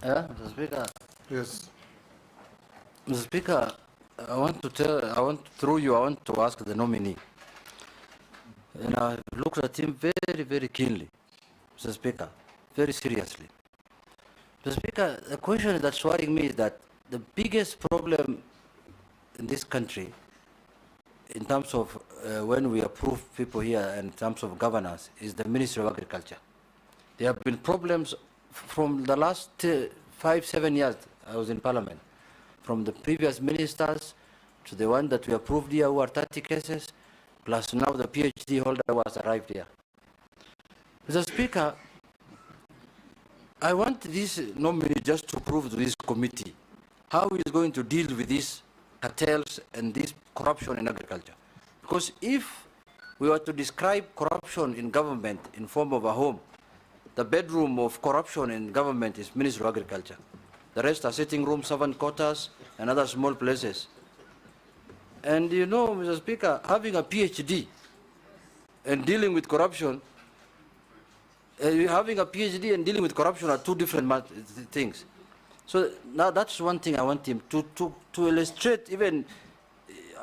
Mr. Speaker. Yes. Mr. Speaker, I want to ask the nominee. And I've looked at him very, very keenly, Mr. Speaker, very seriously. Mr. Speaker, the question that's worrying me is that the biggest problem in this country, in terms of when we approve people here and in terms of governance, is the Ministry of Agriculture. There have been problems from the last 5-7 years I was in Parliament, from the previous ministers to the one that we approved here who are 30 cases, plus now the PhD holder who has arrived here. Mr. Speaker, I want this nominee just to prove to this committee how he is going to deal with these cartels and this corruption in agriculture. Because if we were to describe corruption in government in form of a home, the bedroom of corruption in government is Ministry of Agriculture. The rest are sitting rooms, servant quarters, and other small places. And you know, Mr. Speaker, having a PhD and dealing with corruption, having a PhD and dealing with corruption are two different things. So now that's one thing I want him to illustrate, even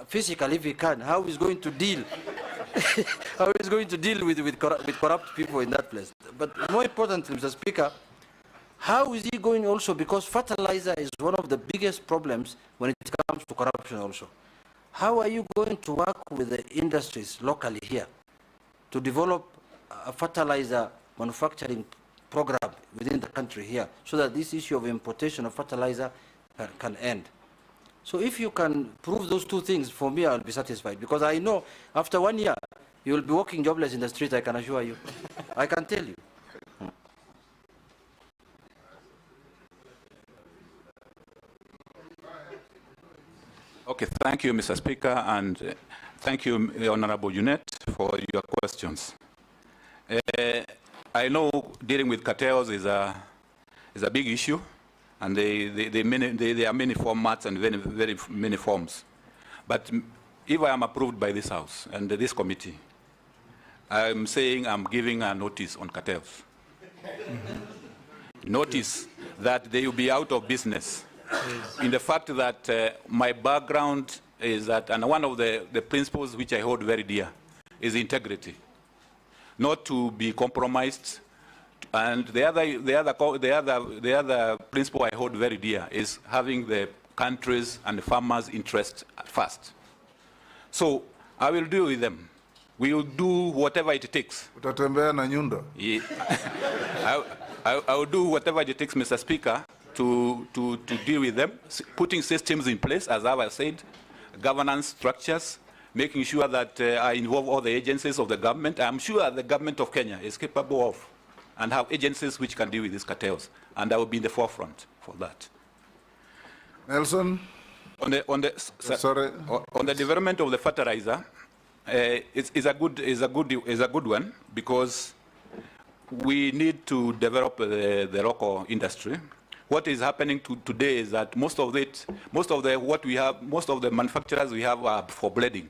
physically if he can, how he's going to deal, how he's going to deal with corrupt people in that place. But more importantly, Mr. Speaker, how is he going also, because fertilizer is one of the biggest problems when it comes to corruption also. How are you going to work with the industries locally here to develop a fertilizer manufacturing program within the country here so that this issue of importation of fertilizer can end? So if you can prove those two things, for me, I'll be satisfied, because I know after 1 year, you will be walking jobless in the street, I can assure you. I can tell you. Okay, thank you, Mr. Speaker, and thank you, Honorable Junet, for your questions. I know dealing with cartels is a big issue, and there are many formats and very many forms. But if I am approved by this House and this committee, I'm saying I'm giving a notice on cartels. Notice that they will be out of business. In the fact that my background is that, and one of the principles which I hold very dear is integrity, not to be compromised. And the other principle I hold very dear is having the country's and the farmers' interest first. So I will deal with them. We will do whatever it takes. Utatembea na nyundo. I will do whatever it takes, Mr. Speaker, to deal with them, putting systems in place, as I said, governance structures, making sure that I involve all the agencies of the government. I'm sure the government of Kenya is capable of and have agencies which can deal with these cartels, and I will be in the forefront for that. Nelson? On the development of the fertilizer, it's a good one, because we need to develop the local industry. What is happening today is that most of the manufacturers we have are for bleeding.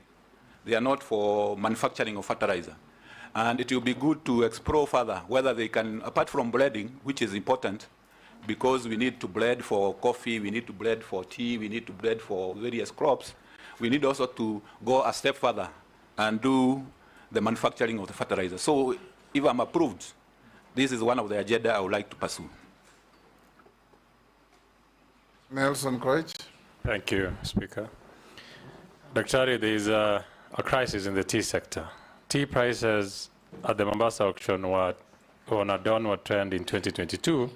They are not for manufacturing of fertilizer. And it will be good to explore further whether they can, apart from bleeding, which is important, because we need to blend for coffee, we need to blend for tea, we need to blend for various crops, we need also to go a step further and do the manufacturing of the fertilizer. So if I'm approved, this is one of the agenda I would like to pursue. Nelson Koich. Thank you, Speaker. Dr. there is a crisis in the tea sector. Tea prices at the Mombasa auction were on a downward trend in 2022,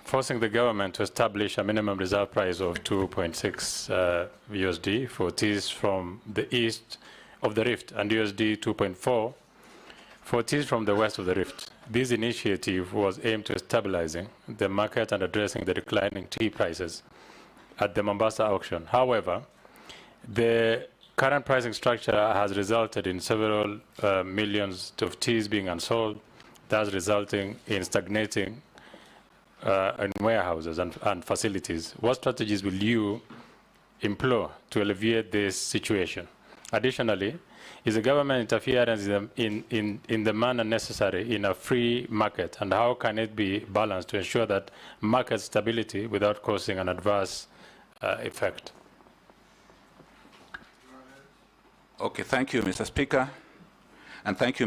forcing the government to establish a minimum reserve price of 2.6 USD for teas from the east of the Rift and USD 2.4 for teas from the west of the Rift. This initiative was aimed at stabilizing the market and addressing the declining tea prices at the Mombasa auction. However, the current pricing structure has resulted in several millions of teas being unsold, thus resulting in stagnating in warehouses and facilities. What strategies will you employ to alleviate this situation? Additionally, Is the government interference in the manner necessary in a free market? And how can it be balanced to ensure that market stability without causing an adverse effect? Okay, thank you, Mr. Speaker. And thank you,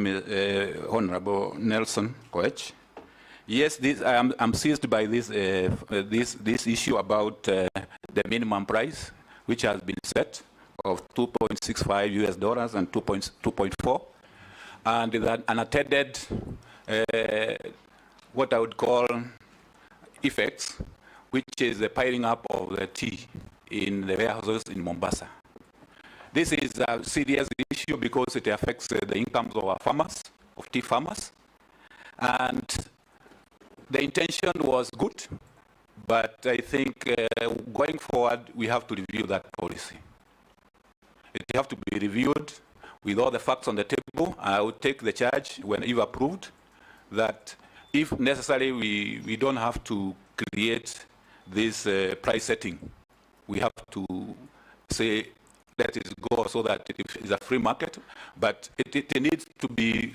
Honorable Nelson Koech. Yes, I'm seized by this issue about the minimum price, which has been set of $2.65 US and 2.4, and that unattended, what I would call effects, which is the piling up of the tea in the warehouses in Mombasa. This is a serious issue because it affects the incomes of our farmers, of tea farmers. And the intention was good, but I think going forward, we have to review that policy. It has to be reviewed with all the facts on the table. I would take the charge when you've approved that if necessary, we don't have to create this price setting. We have to say, let it go so that it is a free market, but it needs to be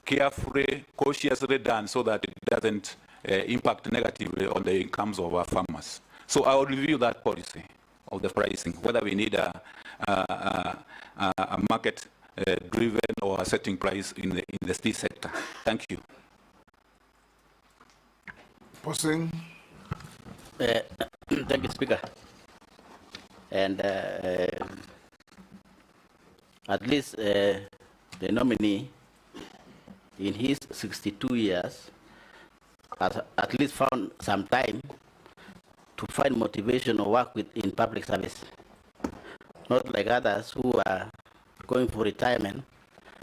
carefully, cautiously done so that it doesn't impact negatively on the incomes of our farmers. So I will review that policy of the pricing, whether we need a market-driven or a setting price in the tea sector. Thank you. Posing. Thank you, Speaker. And at least the nominee, in his 62 years, has at least found some time to find motivation or work in public service. Not like others who are going for retirement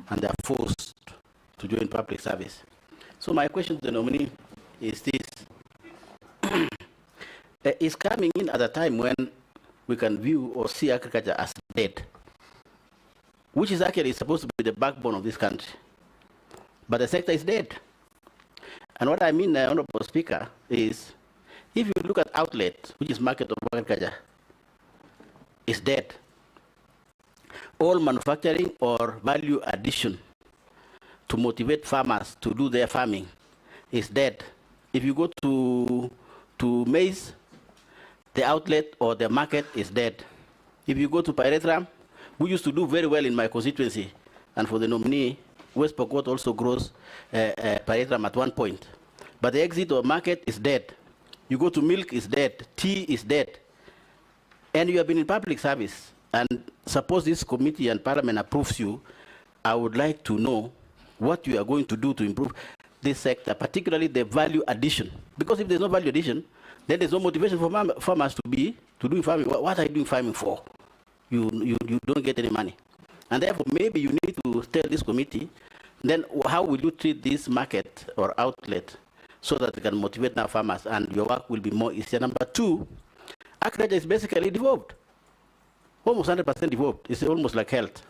and they are forced to join public service. So my question to the nominee is this. Is coming in at a time when we can view or see agriculture as dead, which is actually supposed to be the backbone of this country. But the sector is dead. And what I mean, Honorable Speaker, is if you look at outlet, which is market of agriculture, is dead. All manufacturing or value addition to motivate farmers to do their farming is dead. If you go to maize, the outlet or the market is dead. If you go to pyrethrum, we used to do very well in my constituency, and for the nominee, West Pokot also grows pyrethrum at one point. But the exit or market is dead. You go to milk, is dead. Tea is dead. And you have been in public service. And suppose this committee and parliament approves you, I would like to know what you are going to do to improve this sector, particularly the value addition. Because if there's no value addition, then there's no motivation for farmers to do farming. What are you doing farming for? You don't get any money. And therefore, maybe you need to tell this committee, then how will you treat this market or outlet so that it can motivate now farmers and your work will be more easier. Number two, agriculture is basically devolved. Almost 100% devolved. It's almost like health.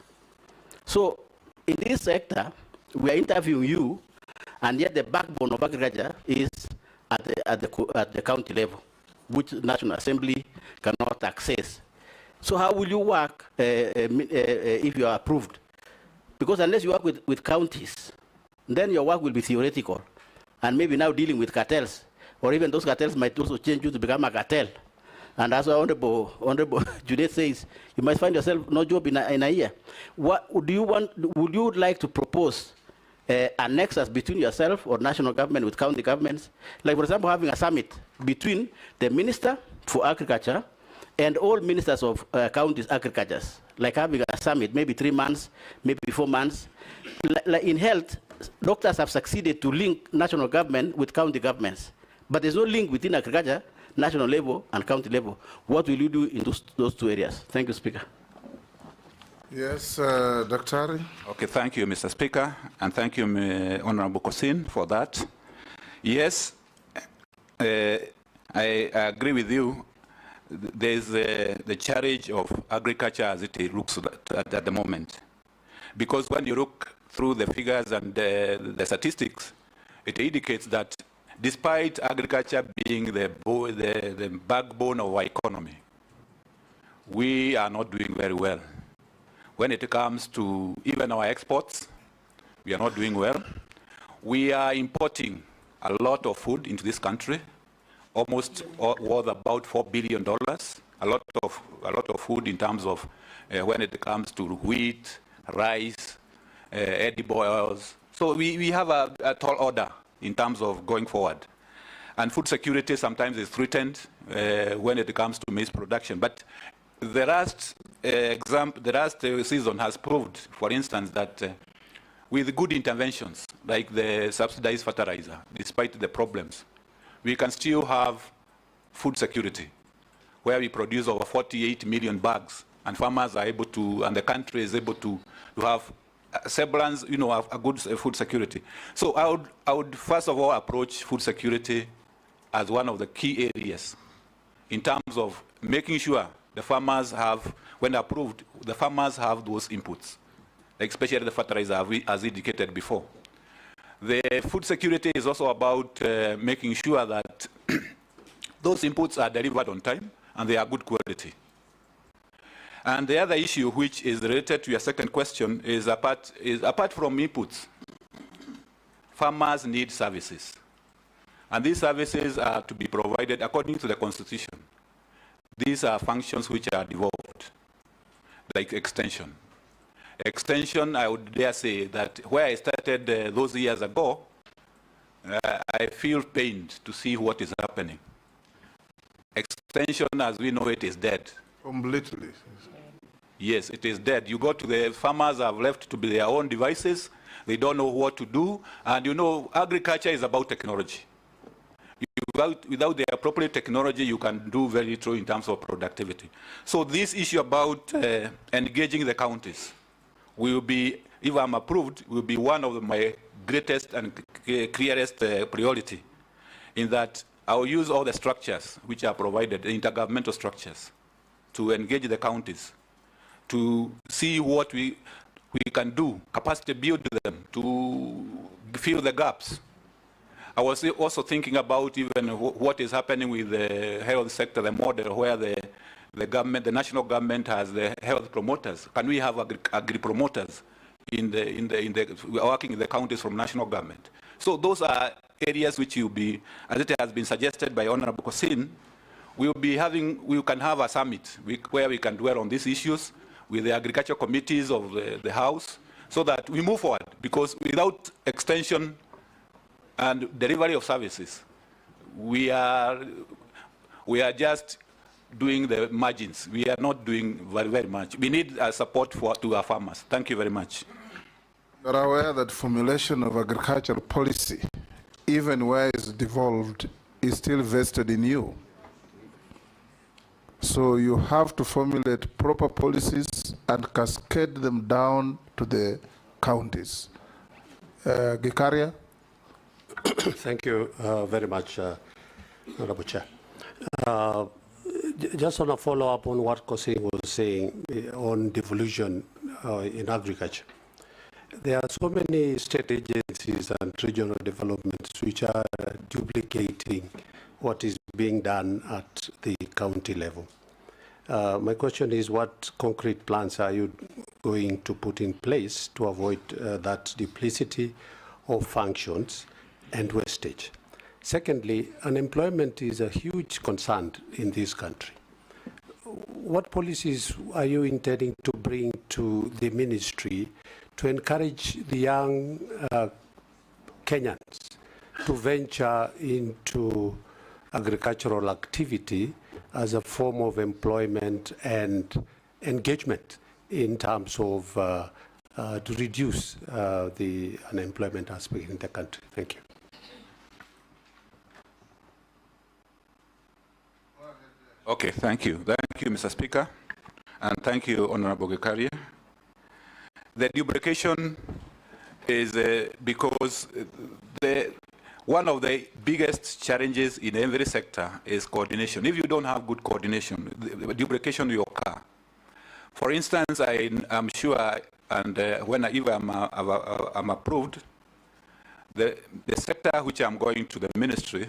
So in this sector, we are interviewing you, and yet the backbone of agriculture is at the county level, which National Assembly cannot access. So how will you work if you are approved? Because unless you work with counties, then your work will be theoretical, and maybe now dealing with cartels, or even those cartels might also change you to become a cartel. And as Honorable Junaid says, you might find yourself no job in a year. What do you want? Would you like to propose a nexus between yourself or national government with county governments? Like, for example, having a summit between the Minister for Agriculture and all ministers of counties' agricultures. Like having a summit, maybe 3 months, maybe 4 months. Like in health, doctors have succeeded to link national government with county governments. But there's no link within agriculture, national level and county level. What will you do in those two areas? Thank you, Speaker. Yes, Dr. Okay, thank you, Mr. Speaker, and thank you, Honorable Kosin, for that. Yes, I agree with you. There's the challenge of agriculture as it looks at the moment. Because when you look through the figures and the statistics, it indicates that despite agriculture being the backbone of our economy, we are not doing very well. When it comes to even our exports, we are not doing well. We are importing a lot of food into this country, almost worth about $4 billion. A lot of food in terms of when it comes to wheat, rice, edible oils. So we have a tall order in terms of going forward. And food security sometimes is threatened when it comes to maize production. But the last season has proved, for instance, that with good interventions, like the subsidized fertilizer, despite the problems, we can still have food security, where we produce over 48 million bags, and farmers are able to, and the country is able to have semblance, a good food security. So I would first of all approach food security as one of the key areas in terms of making sure the farmers have, when approved, the farmers have those inputs, especially the fertilizer, as indicated before. The food security is also about making sure that those inputs are delivered on time and they are good quality. And the other issue, which is related to your second question, is apart from inputs, farmers need services. And these services are to be provided according to the Constitution. These are functions which are devolved, like extension. Extension, I would dare say that where I started those years ago, I feel pained to see what is happening. Extension, as we know it, is dead. Completely. Yes, it is dead. You go to the farmers have left to be their own devices. They don't know what to do. And agriculture is about technology. Without the appropriate technology, you can do very little in terms of productivity. So this issue about engaging the counties will be, if I'm approved, will be one of my greatest and clearest priority, in that I will use all the structures which are provided, the intergovernmental structures, to engage the counties, to see what we can do, capacity build them, to fill the gaps. I was also thinking about even what is happening with the health sector, the model where the government, the national government has the health promoters. Can we have agri-promoters working in the counties from national government? So those are areas which will be, as it has been suggested by Honorable Kosin, we can have a summit where we can dwell on these issues with the agriculture committees of the House, so that we move forward, because without extension and delivery of services, we are just doing the margins. We are not doing very, very much. We need support to our farmers. Thank you very much. You are aware that formulation of agricultural policy, even where it's devolved, is still vested in you. So you have to formulate proper policies and cascade them down to the counties. Gikaria? Thank you very much, Honorable Chair. Just on a follow-up on what Kosin was saying on devolution in agriculture. There are so many state agencies and regional developments which are duplicating what is being done at the county level. My question is, what concrete plans are you going to put in place to avoid that duplicity of functions and wastage? Secondly, unemployment is a huge concern in this country. What policies are you intending to bring to the ministry to encourage the young Kenyans to venture into agricultural activity as a form of employment and engagement in terms of to reduce the unemployment aspect in the country? Thank you. Okay, thank you. Thank you, Mr. Speaker, and thank you, Honorable Gikaria. The duplication is because one of the biggest challenges in every sector is coordination. If you don't have good coordination, the duplication will occur. For instance, I'm sure, and if I'm approved, the sector which I'm going to, the ministry,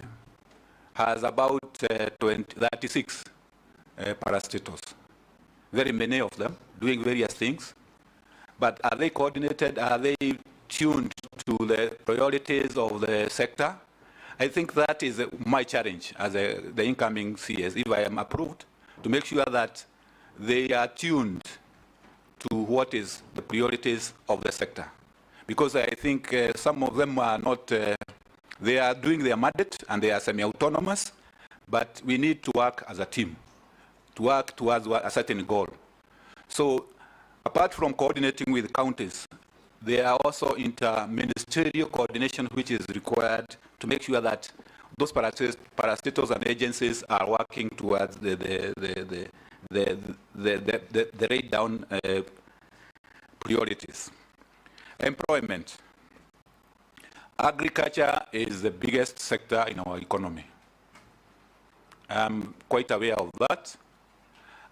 has about 36 parastatals. Very many of them doing various things. but are they coordinated? Are they tuned to the priorities of the sector? I think that is my challenge as the incoming CS, if I am approved, to make sure that they are tuned to what is the priorities of the sector. Because I think some of them are not, they are doing their mandate and they are semi-autonomous, but we need to work as a team, to work towards a certain goal. So apart from coordinating with counties, there are also inter-ministerial coordination which is required to make sure that those parastatals and agencies are working towards the laid down priorities. Employment. Agriculture is the biggest sector in our economy. I'm quite aware of that.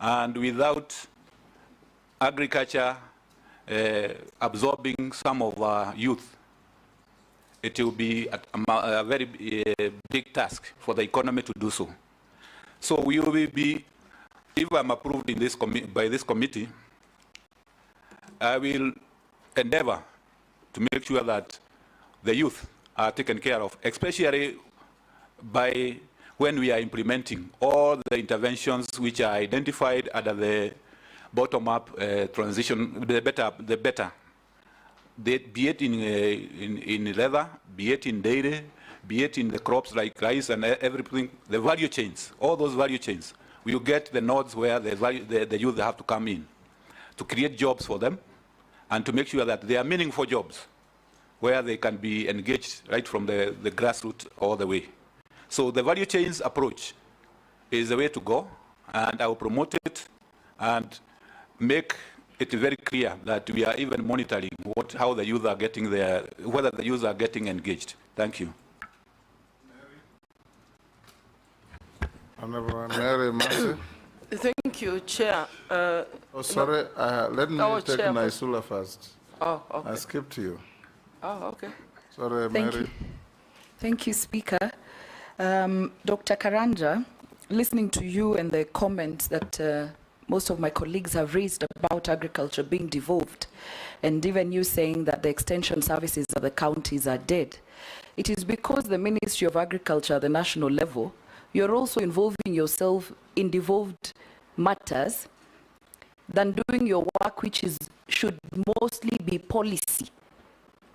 And without agriculture absorbing some of our youth, it will be a very big task for the economy to do so. So we will be, if I'm approved in this by this committee, I will endeavor to make sure that the youth are taken care of, especially by when we are implementing all the interventions which are identified under the bottom-up transition, the better. Be it in leather, be it in dairy, be it in the crops like rice and everything, the value chains, all those value chains, we will get the nodes where the youth have to come in to create jobs for them and to make sure that they are meaningful jobs where they can be engaged right from the grassroots all the way. So the value chains approach is the way to go, and I will promote it and make it very clear that we are even monitoring how the youth are getting there, whether the youth are getting engaged. Thank you. Honorable Mary Mercy. Thank you, Chair. Sorry, let me take Chair, Naisula first. Oh, okay. I skipped you. Oh, okay. Sorry, Thank Mary. you. Thank you, Speaker. Dr. Karanja, listening to you and the comments that most of my colleagues have raised about agriculture being devolved, and even you saying that the extension services of the counties are dead, it is because the Ministry of Agriculture at the national level, you're also involving yourself in devolved matters than doing your work, which should mostly be policy,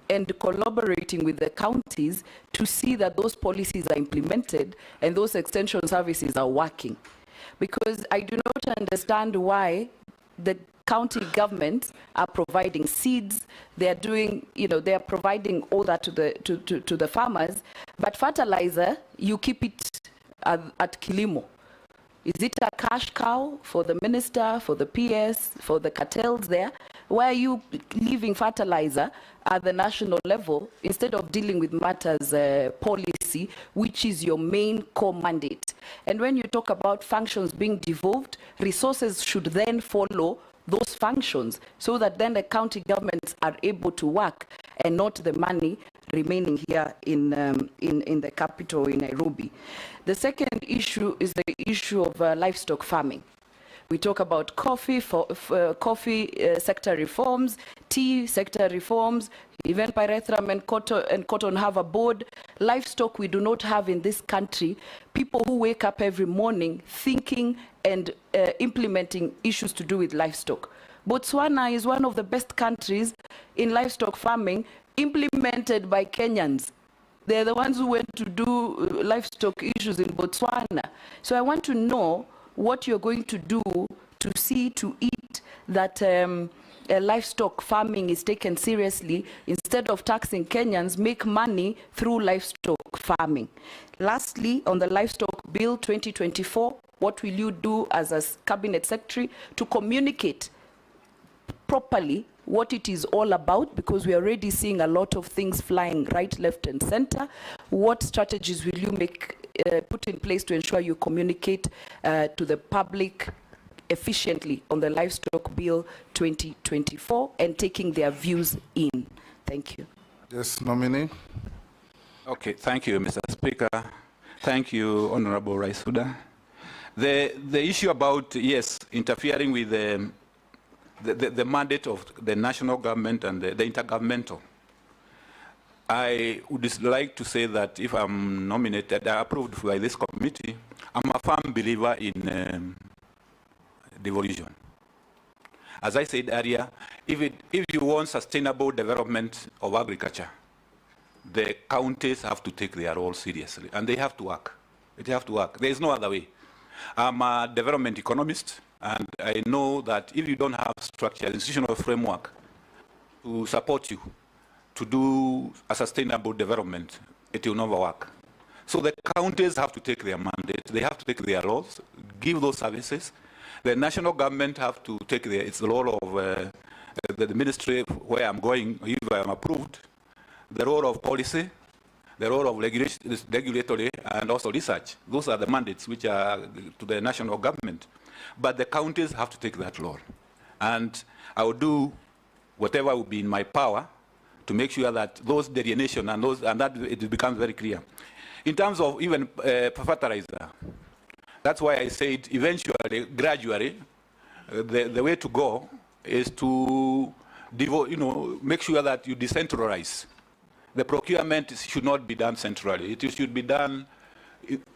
and collaborating with the counties to see that those policies are implemented and those extension services are working. Because I do not understand why the county governments are providing seeds, they are doing, they are providing all that to the farmers, but fertilizer, you keep it at Kilimo. Is it a cash cow for the minister, for the PS, for the cartels there? Why are you leaving fertilizer at the national level instead of dealing with matters policy, which is your main core mandate? And when you talk about functions being devolved, resources should then follow those functions so that then the county governments are able to work and not the money remaining here in the capital in Nairobi. The second issue is the issue of livestock farming. We talk about coffee sector reforms, tea sector reforms, even pyrethrum and cotton have a board. Livestock we do not have in this country. People who wake up every morning thinking and implementing issues to do with livestock. Botswana is one of the best countries in livestock farming, implemented by Kenyans. They're the ones who went to do livestock issues in Botswana. So I want to know what you're going to do to see to it that livestock farming is taken seriously. Instead of taxing Kenyans, make money through livestock farming. Lastly, on the livestock bill 2024, what will you do as a cabinet secretary to communicate properly what it is all about, because we are already seeing a lot of things flying right, left, and center? What strategies will you put in place to ensure you communicate to the public efficiently on the livestock bill 2024 and taking their views in? Thank you. Yes, nominee. Okay, thank you, Mr. Speaker. Thank you, Honorable Raisuda. The issue about, yes, interfering with the mandate of the national government and the intergovernmental. I would just like to say that if I'm nominated, approved by this committee, I'm a firm believer in devolution. As I said earlier, if you want sustainable development of agriculture, the counties have to take their role seriously, and they have to work. They have to work. There is no other way. I'm a development economist, and I know that if you don't have structure, institutional framework to support you to do a sustainable development, it will never work. So the counties have to take their mandate. They have to take their roles, give those services. The national government have to take its role of the ministry where I'm going, if I'm approved, the role of policy, the role of regulatory, and also research. Those are the mandates which are to the national government. But the counties have to take that role. And I will do whatever will be in my power to make sure that those delineation and that it becomes very clear. In terms of even fertilizer, that's why I said eventually, gradually, the way to go is to make sure that you decentralize. The procurement should not be done centrally. It should be done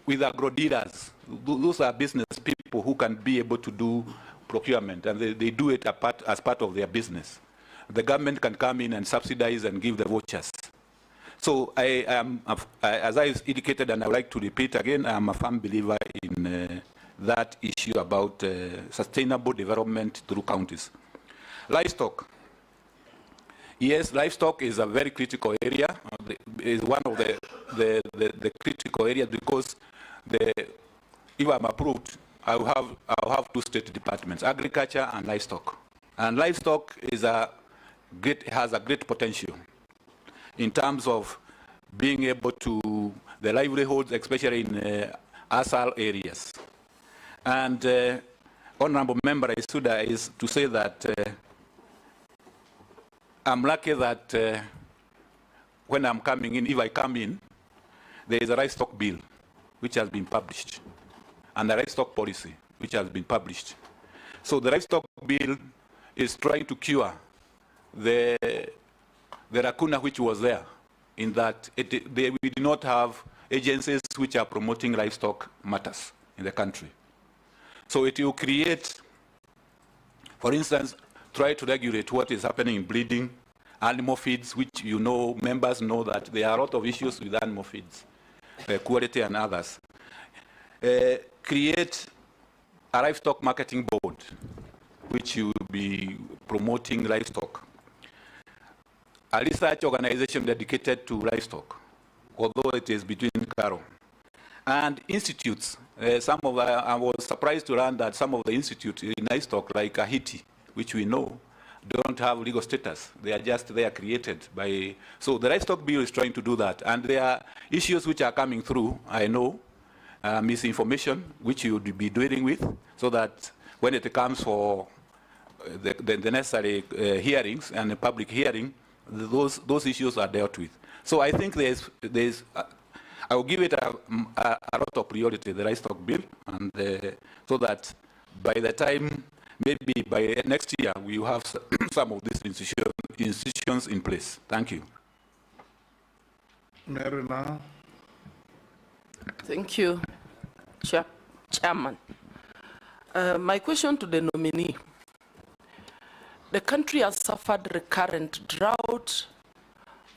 with agro dealers. Those are business people who can be able to do procurement, and they do it as part of their business. The government can come in and subsidize and give the vouchers. So I am, as I indicated, and I would like to repeat again, I am a firm believer in that issue about sustainable development through counties. Livestock. Yes, livestock is a very critical area. Is one of the critical areas because if I'm approved, I'll have two state departments: agriculture and livestock. And livestock has a great potential in terms of being able to the livelihoods, especially in ASAL areas. And Honorable Member Isuda is to say that I'm lucky that when I'm coming in, if I come in, there is a livestock bill which has been published, and a livestock policy which has been published. So the livestock bill is trying to cure the lacuna which was there, in that we do not have agencies which are promoting livestock matters in the country. So it will create, for instance, try to regulate what is happening in breeding, animal feeds, which members know that there are a lot of issues with animal feeds, quality and others. Create a livestock marketing board, which will be promoting livestock. A research organization dedicated to livestock, although it is between cattle. And institutes. I was surprised to learn that some of the institutes in livestock, like Haiti, which we know, don't have legal status. They are created by... So the livestock bill is trying to do that. And there are issues which are coming through, I know, misinformation, which you would be dealing with, so that when it comes for the necessary hearings and the public hearing, those issues are dealt with. So I think I will give it a lot of priority, the livestock bill, and so that by the time, maybe by next year, we will have some of these institutions in place. Thank you. Marina. Thank you, Chairman. My question to the nominee. The country has suffered recurrent drought,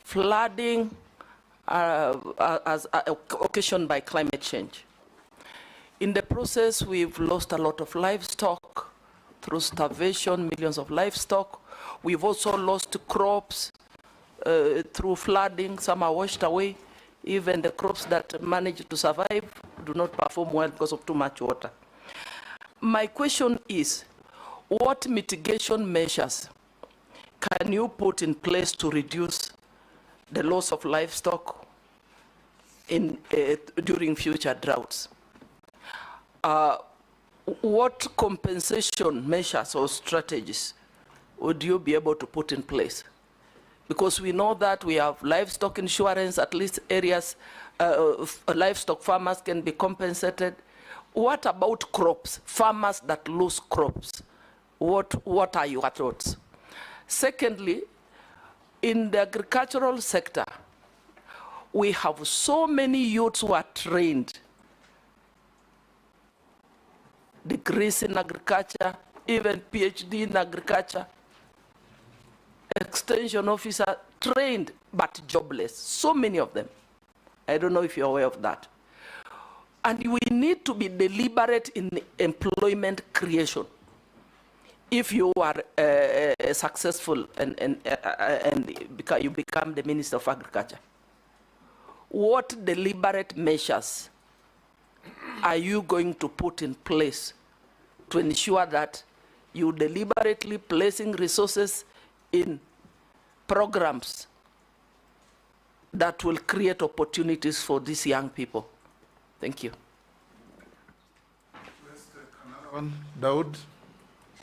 flooding, as occasioned by climate change. In the process, we've lost a lot of livestock through starvation, millions of livestock. We've also lost crops through flooding. Some are washed away. Even the crops that manage to survive do not perform well because of too much water. My question is, what mitigation measures can you put in place to reduce the loss of livestock during future droughts? What compensation measures or strategies would you be able to put in place? Because we know that we have livestock insurance, at least areas, livestock farmers can be compensated. What about crops, farmers that lose crops What are your thoughts? Secondly, in the agricultural sector, we have so many youths who are trained, degrees in agriculture, even PhD in agriculture, extension officer, trained but jobless, so many of them. I don't know if you're aware of that. And we need to be deliberate in employment creation. If you are successful and you become the Minister of Agriculture, what deliberate measures are you going to put in place to ensure that you deliberately placing resources in programs that will create opportunities for these young people? Thank you. Let's take another one. Daud.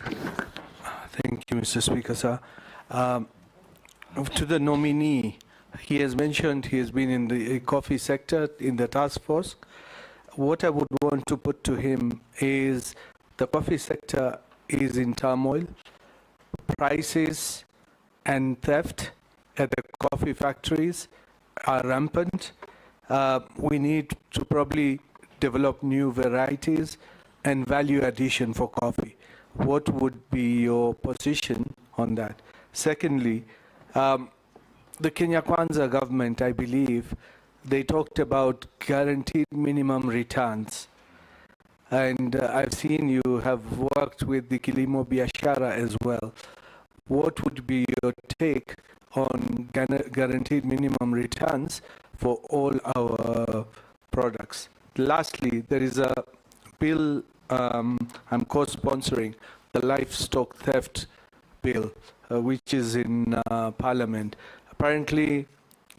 Thank you, Mr. Speaker, sir. To the nominee, he has mentioned he has been in the coffee sector in the task force. What I would want to put to him is the coffee sector is in turmoil. Prices and theft at the coffee factories are rampant. We need to probably develop new varieties and value addition for coffee. What would be your position on that? Secondly, the Kenya Kwanza government, I believe, they talked about guaranteed minimum returns. And I've seen you have worked with the Kilimo Biashara as well. What would be your take on guaranteed minimum returns for all our products? Lastly, there is a bill I'm co-sponsoring, the livestock theft bill, which is in Parliament. Apparently,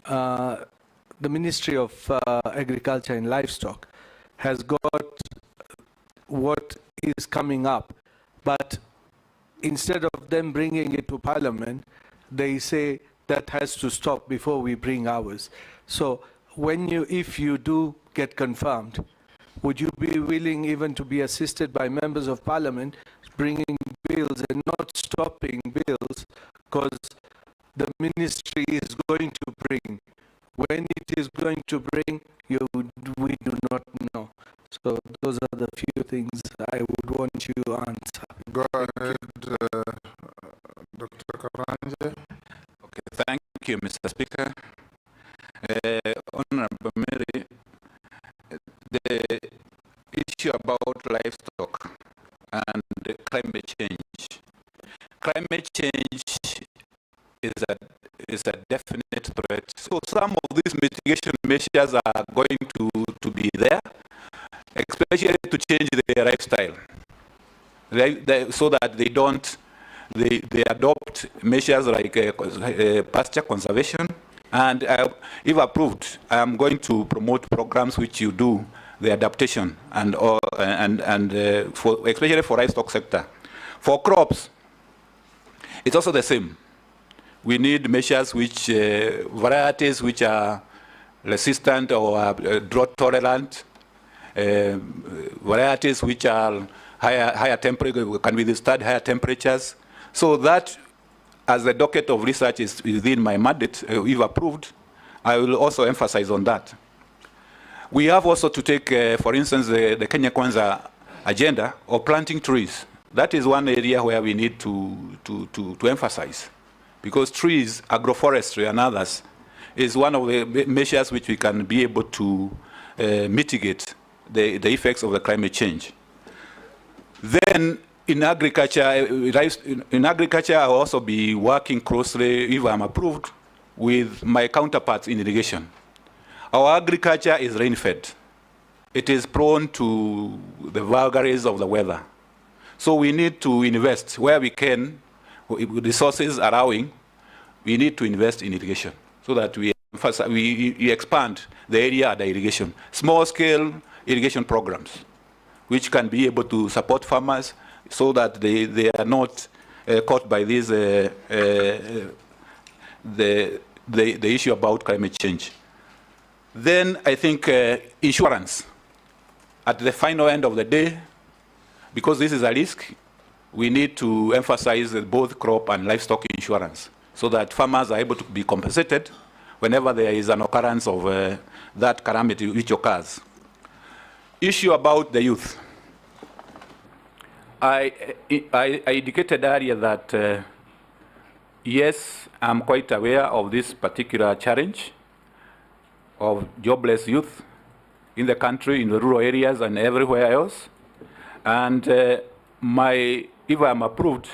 the Ministry of Agriculture and Livestock has got what is coming up, but instead of them bringing it to Parliament, they say that has to stop before we bring ours. So if you do get confirmed, would you be willing even to be assisted by members of Parliament bringing bills and not stopping bills because the ministry is going to bring? When it is going to bring, we do not know. So those are the few things I would want you to answer. Go ahead, Dr. Karanja. Okay, thank you, Mr. Speaker. Honorable Mary, the issue about livestock and climate change. Climate change is a definite threat. So some of these mitigation measures are going to be there, especially to change their lifestyle, so that they adopt measures like pasture conservation. And if approved, I am going to promote programs which you do the adaptation and especially for livestock sector. For crops, it's also the same. We need measures which varieties which are resistant or drought tolerant, varieties which are higher temperature, can withstand higher temperatures. So that, as the docket of research is within my mandate, if approved, I will also emphasize on that. We have also to take, for instance, the Kenya Kwanza agenda of planting trees. That is one area where we need to emphasize, because trees, agroforestry and others, is one of the measures which we can be able to mitigate the effects of the climate change. Then in agriculture, I'll also be working closely, if I'm approved, with my counterparts in irrigation. Our agriculture is rain-fed. It is prone to the vagaries of the weather. So we need to invest where we can, with resources allowing. We need to invest in irrigation so that we expand the area under irrigation. Small-scale irrigation programs, which can be able to support farmers so that they are not caught by this the issue about climate change. Then I think insurance, at the final end of the day, because this is a risk, we need to emphasize both crop and livestock insurance so that farmers are able to be compensated whenever there is an occurrence of that calamity which occurs. Issue about the youth. I indicated earlier that yes, I'm quite aware of this particular challenge of jobless youth in the country, in the rural areas and everywhere else. And if I'm approved,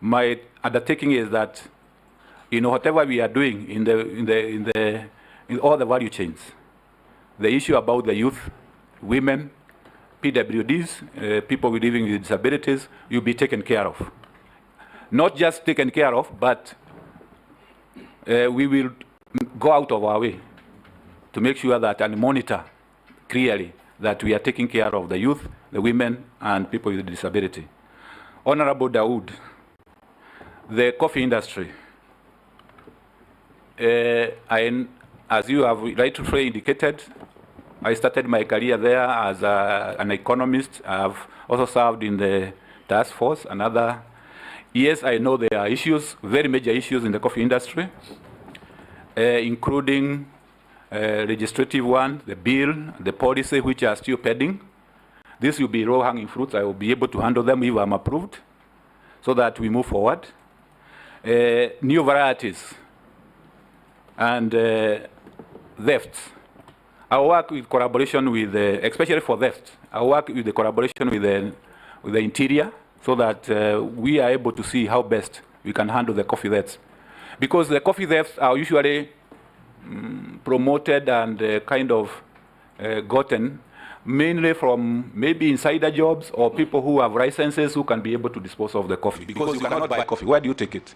my undertaking is that, whatever we are doing in all the value chains, the issue about the youth, women, PWDs, people living with disabilities, will be taken care of. Not just taken care of, but we will go out of our way to make sure that and monitor clearly that we are taking care of the youth, the women, and people with disability. Honorable Dawood, the coffee industry, as you have rightfully indicated, I started my career there as an economist. I have also served in the task force and other. Yes, I know there are issues, very major issues in the coffee industry, including legislative one, the bill, the policy, which are still pending. This will be low-hanging fruits. I will be able to handle them if I'm approved, so that we move forward. New varieties and thefts. I work with collaboration with, especially for theft, I work with the collaboration with the interior so that we are able to see how best we can handle the coffee thefts. Because the coffee thefts are usually promoted and kind of gotten mainly from maybe insider jobs or people who have licenses who can be able to dispose of the coffee. Because you cannot buy coffee. Where do you take it?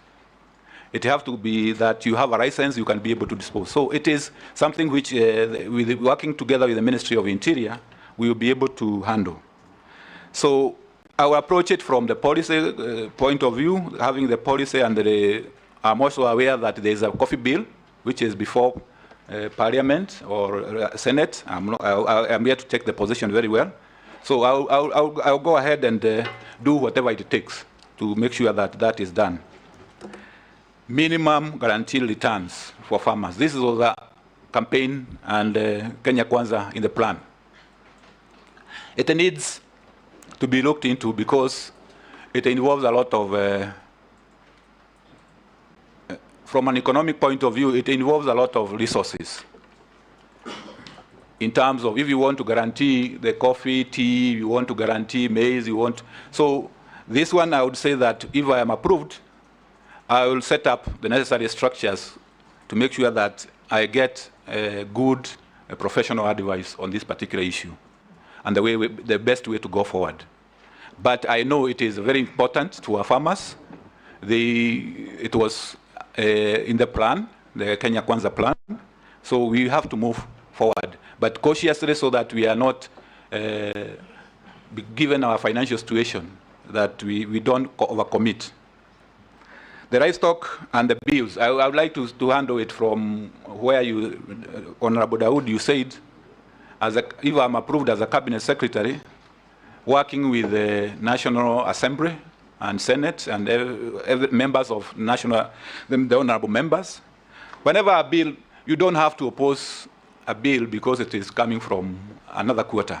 It has to be that you have a license, you can be able to dispose. So it is something which, with working together with the Ministry of Interior, we will be able to handle. So I will approach it from the policy point of view, having the policy, and I'm also aware that there is a coffee bill, which is before Parliament or Senate. I'm here to take the position very well. So I'll go ahead and do whatever it takes to make sure that that is done. Minimum guaranteed returns for farmers. This was a campaign and Kenya Kwanza in the plan. It needs to be looked into because it involves a lot of, from an economic point of view, it involves a lot of resources. In terms of if you want to guarantee the coffee, tea, you want to guarantee maize, you want. So this one, I would say that if I am approved, I will set up the necessary structures to make sure that I get good professional advice on this particular issue and the best way to go forward. But I know it is very important to our farmers. It was in the plan, the Kenya Kwanza plan, so we have to move forward, but cautiously so that we are not, given our financial situation, that we don't overcommit. The livestock and the bills, I would like to handle it from where you, Honorable Dawood, you said, if I'm approved as a cabinet secretary, working with the National Assembly and Senate and members of the honorable members, whenever a bill, you don't have to oppose a bill because it is coming from another quarter.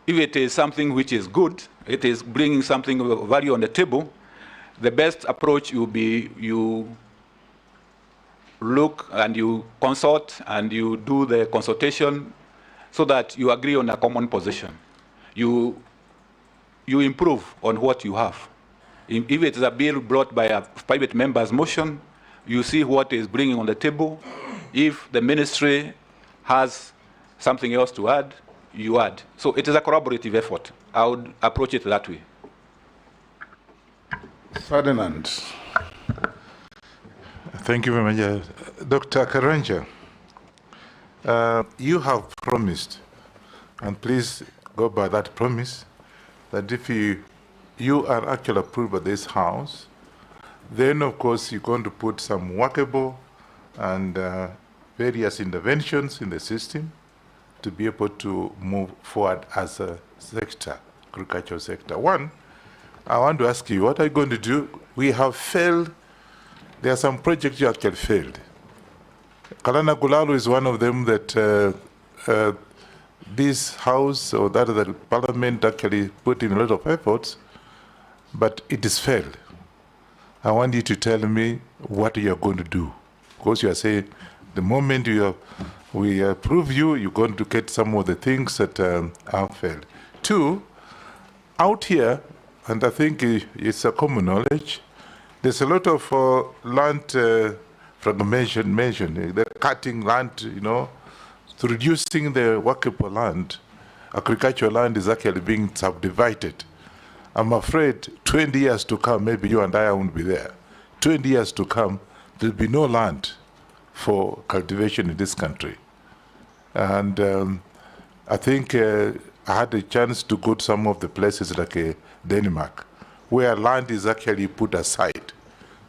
If it is something which is good, it is bringing something of value on the table, the best approach will be you look and you consult and you do the consultation so that you agree on a common position. You improve on what you have. If it is a bill brought by a private member's motion, you see what is bringing on the table. If the ministry has something else to add, you add. So it is a collaborative effort. I would approach it that way. Ferdinand. Thank you very much. Dr. Karanja, you have promised, and please go by that promise, that if you are actually approved by this House, then of course you're going to put some workable and various interventions in the system to be able to move forward as a sector, agricultural sector. One, I want to ask you, what are you going to do? We have failed. There are some projects you actually failed. Kalana Gulalu is one of them that this house or that the parliament actually put in a lot of efforts, but it is failed. I want you to tell me what you are going to do. Because you are saying the moment we approve you, you're going to get some of the things that have failed. Two, out here, and I think it's a common knowledge, there's a lot of land fragmentation, the cutting land, reducing the workable land. Agricultural land is actually being subdivided. I'm afraid 20 years to come, maybe you and I won't be there. 20 years to come, there'll be no land for cultivation in this country. And I think I had a chance to go to some of the places like Denmark, where land is actually put aside.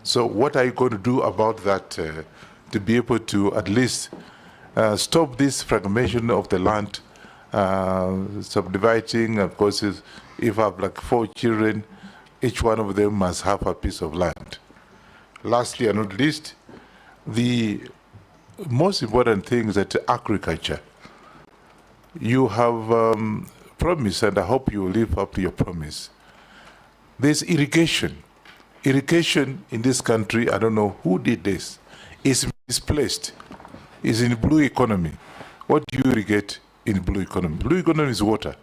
So what are you going to do about that to be able to at least stop this fragmentation of the land, subdividing? Of course, if I have like 4 children, each one of them must have a piece of land. Lastly and not least, the most important thing is that agriculture. You have promised, and I hope you will live up to your promise. There's irrigation. Irrigation in this country, I don't know who did this, is misplaced. It's in blue economy. What do you irrigate in blue economy? Blue economy is water.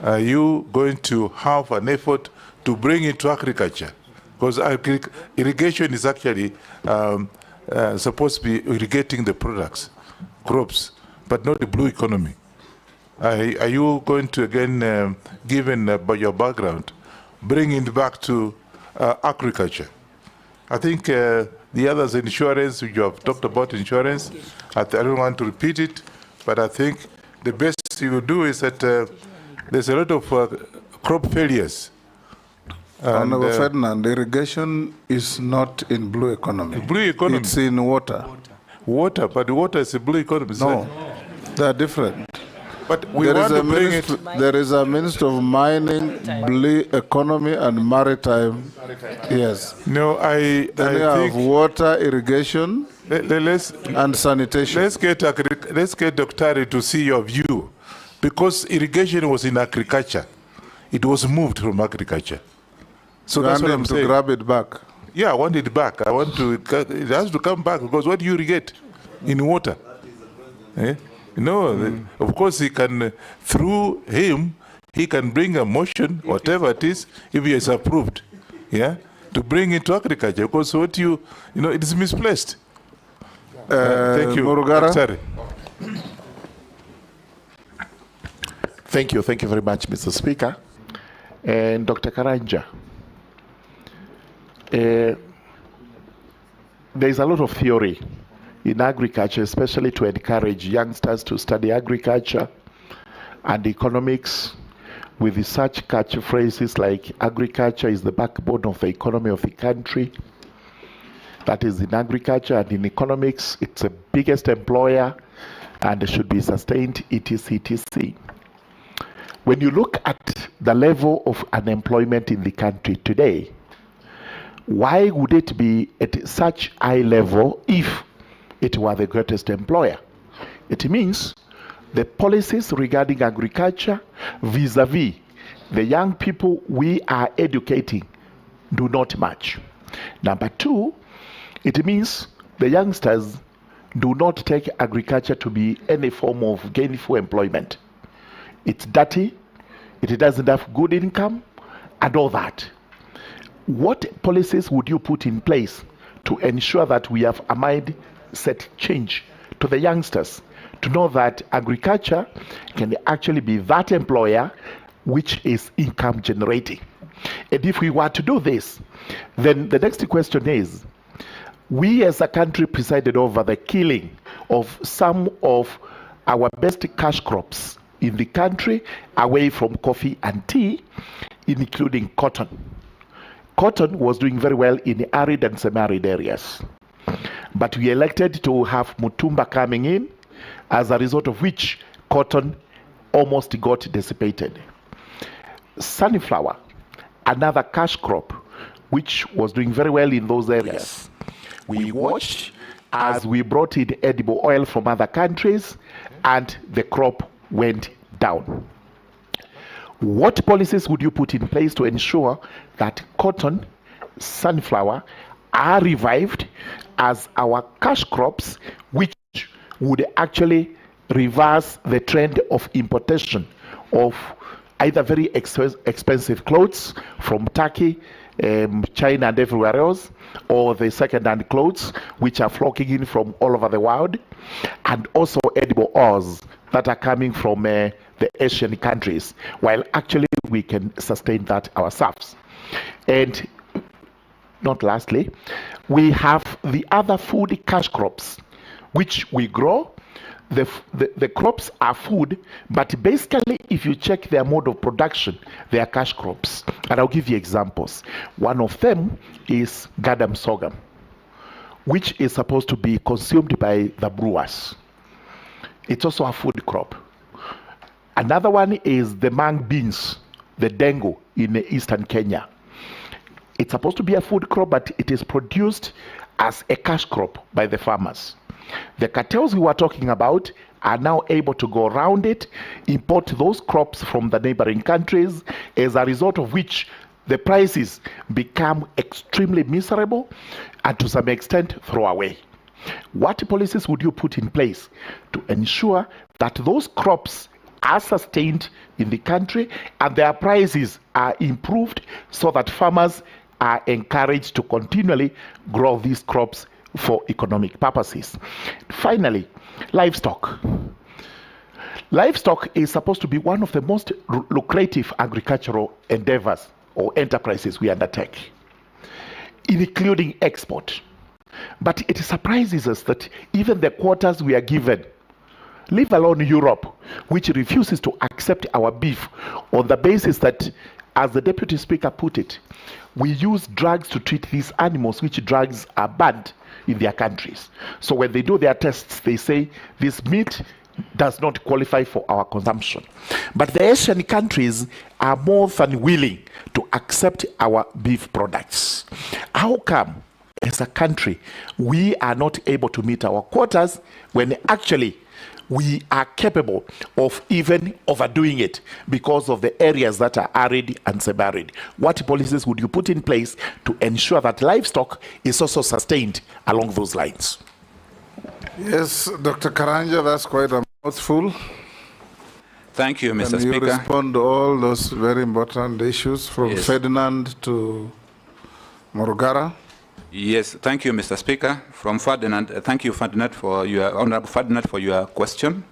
Are you going to have an effort to bring it to agriculture? Because irrigation is actually supposed to be irrigating the products, crops, but not the blue economy. Are you going to, again, given by your background, bring it back to agriculture? I think the others, insurance, you have talked about insurance. I don't want to repeat it, but I think the best you do is that there's a lot of crop failures. Honorable Ferdinand, irrigation is not in blue economy. Blue economy. It's in water. Water, but water is a blue economy. No, they're different. But we want to bring it. There is a Minister of Mining, Blue Economy and Maritime. Yes. No, I think water, irrigation, and sanitation. Let's get Dr. to see your view, because irrigation was in agriculture. It was moved from agriculture. So that's what I'm saying. To grab it back. Yeah, I want it back. It has to come back, because what do you irrigate? In water. Of course he can, through him, he can bring a motion, whatever it is, if he is approved, to bring it to agriculture, because what it is misplaced. Thank you. Murugara. Sorry. Thank you very much, Mr. Speaker. And Dr. Karanja, there is a lot of theory in agriculture, especially to encourage youngsters to study agriculture and economics, with such catchphrases like agriculture is the backbone of the economy of the country. That is, in agriculture and in economics, it's the biggest employer and should be sustained, etc. When you look at the level of unemployment in the country today, why would it be at such high level if it were the greatest employer? It means the policies regarding agriculture vis-a-vis the young people we are educating do not match. Number two, it means the youngsters do not take agriculture to be any form of gainful employment. It's dirty, it doesn't have good income, and all that. What policies would you put in place to ensure that we have a mindset change to the youngsters, to know that agriculture can actually be that employer which is income generating? And if we were to do this, then the next question is, we as a country presided over the killing of some of our best cash crops in the country away from coffee and tea, including cotton. Cotton was doing very well in arid and semi-arid areas. But we elected to have Mutumba coming in, as a result of which cotton almost got dissipated. Sunflower another cash crop, which was doing very well in those areas. We watched as we brought in edible oil from other countries, and the crop went down. What policies would you put in place to ensure that cotton, sunflower are revived as our cash crops, which would actually reverse the trend of importation of either very expensive clothes from Turkey, China and everywhere else, or the second-hand clothes which are flocking in from all over the world, and also edible oils that are coming from the Asian countries, while actually we can sustain that ourselves. And not lastly, we have the other food cash crops, which we grow. The crops are food, but basically, if you check their mode of production, they are cash crops. And I'll give you examples. One of them is gadam sorghum, which is supposed to be consumed by the brewers. It's also a food crop. Another one is the mung beans, the dengu in eastern Kenya. It's supposed to be a food crop, but it is produced as a cash crop by the farmers. The cartels we were talking about are now able to go around it, import those crops from the neighboring countries, as a result of which the prices become extremely miserable and to some extent throw away. What policies would you put in place to ensure that those crops are sustained in the country and their prices are improved so that farmers are encouraged to continually grow these crops for economic purposes? Finally, livestock. Livestock is supposed to be one of the most lucrative agricultural endeavors or enterprises we undertake, including export. But it surprises us that even the quotas we are given, leave alone Europe, which refuses to accept our beef on the basis that, as the Deputy Speaker put it, we use drugs to treat these animals, which drugs are banned in their countries. So when they do their tests, they say this meat does not qualify for our consumption. But the Asian countries are more than willing to accept our beef products. How come, as a country, we are not able to meet our quotas when actually we are capable of even overdoing it because of the areas that are arid and semi-arid? What policies would you put in place to ensure that livestock is also sustained along those lines? Yes, Dr. Karanja, that's quite a mouthful. Thank you, Mr. Can you Speaker. respond to all those very important issues from Yes. Ferdinand to Morugara? Yes, thank you, Mr. Speaker. From Ferdinand, thank you, Ferdinand, for your Honorable Ferdinand, for your question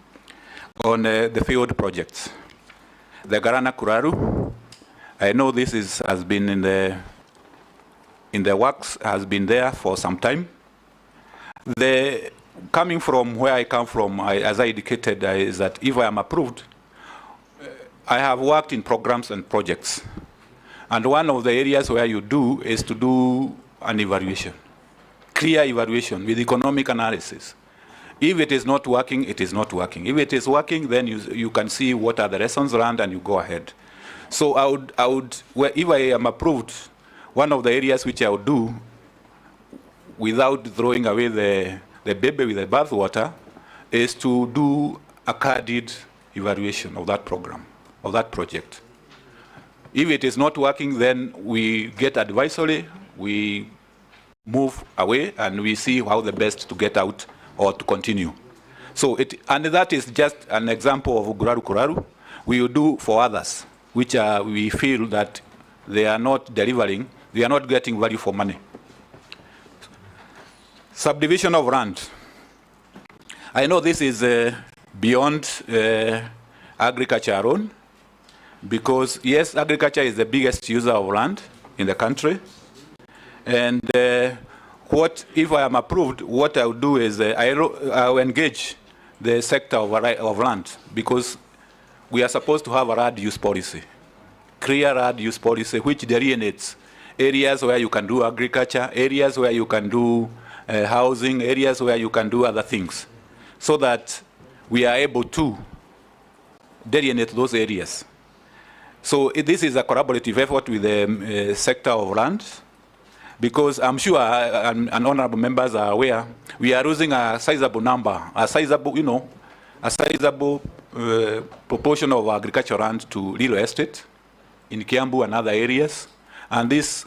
on the field projects. The Garana Kuraru, I know this has been in the works, has been there for some time. Coming from where I come from, as I indicated, is that if I am approved, I have worked in programs and projects. And one of the areas where you do is to do an evaluation, clear evaluation with economic analysis. If it is not working, it is not working. If it is working, then you can see what are the lessons learned and you go ahead. So if I am approved, one of the areas which I would do without throwing away the baby with the bathwater is to do a candid evaluation of that program, of that project. If it is not working, then we get advisory, we move away, and we see how the best to get out or to continue. So and that is just an example of Guraru Kuraru. We will do for others, which we feel that they are not delivering, they are not getting value for money. Subdivision of land. I know this is beyond agriculture alone, because yes, agriculture is the biggest user of land in the country. And if I am approved, what I will do is I will engage the sector of land, because we are supposed to have a land use policy, clear land use policy, which delineates areas where you can do agriculture, areas where you can do housing, areas where you can do other things, so that we are able to delineate those areas. So this is a collaborative effort with the sector of land, because I'm sure, and honorable members are aware, we are losing a sizable number, a sizable, a sizable proportion of agricultural land to real estate in Kiambu and other areas. And this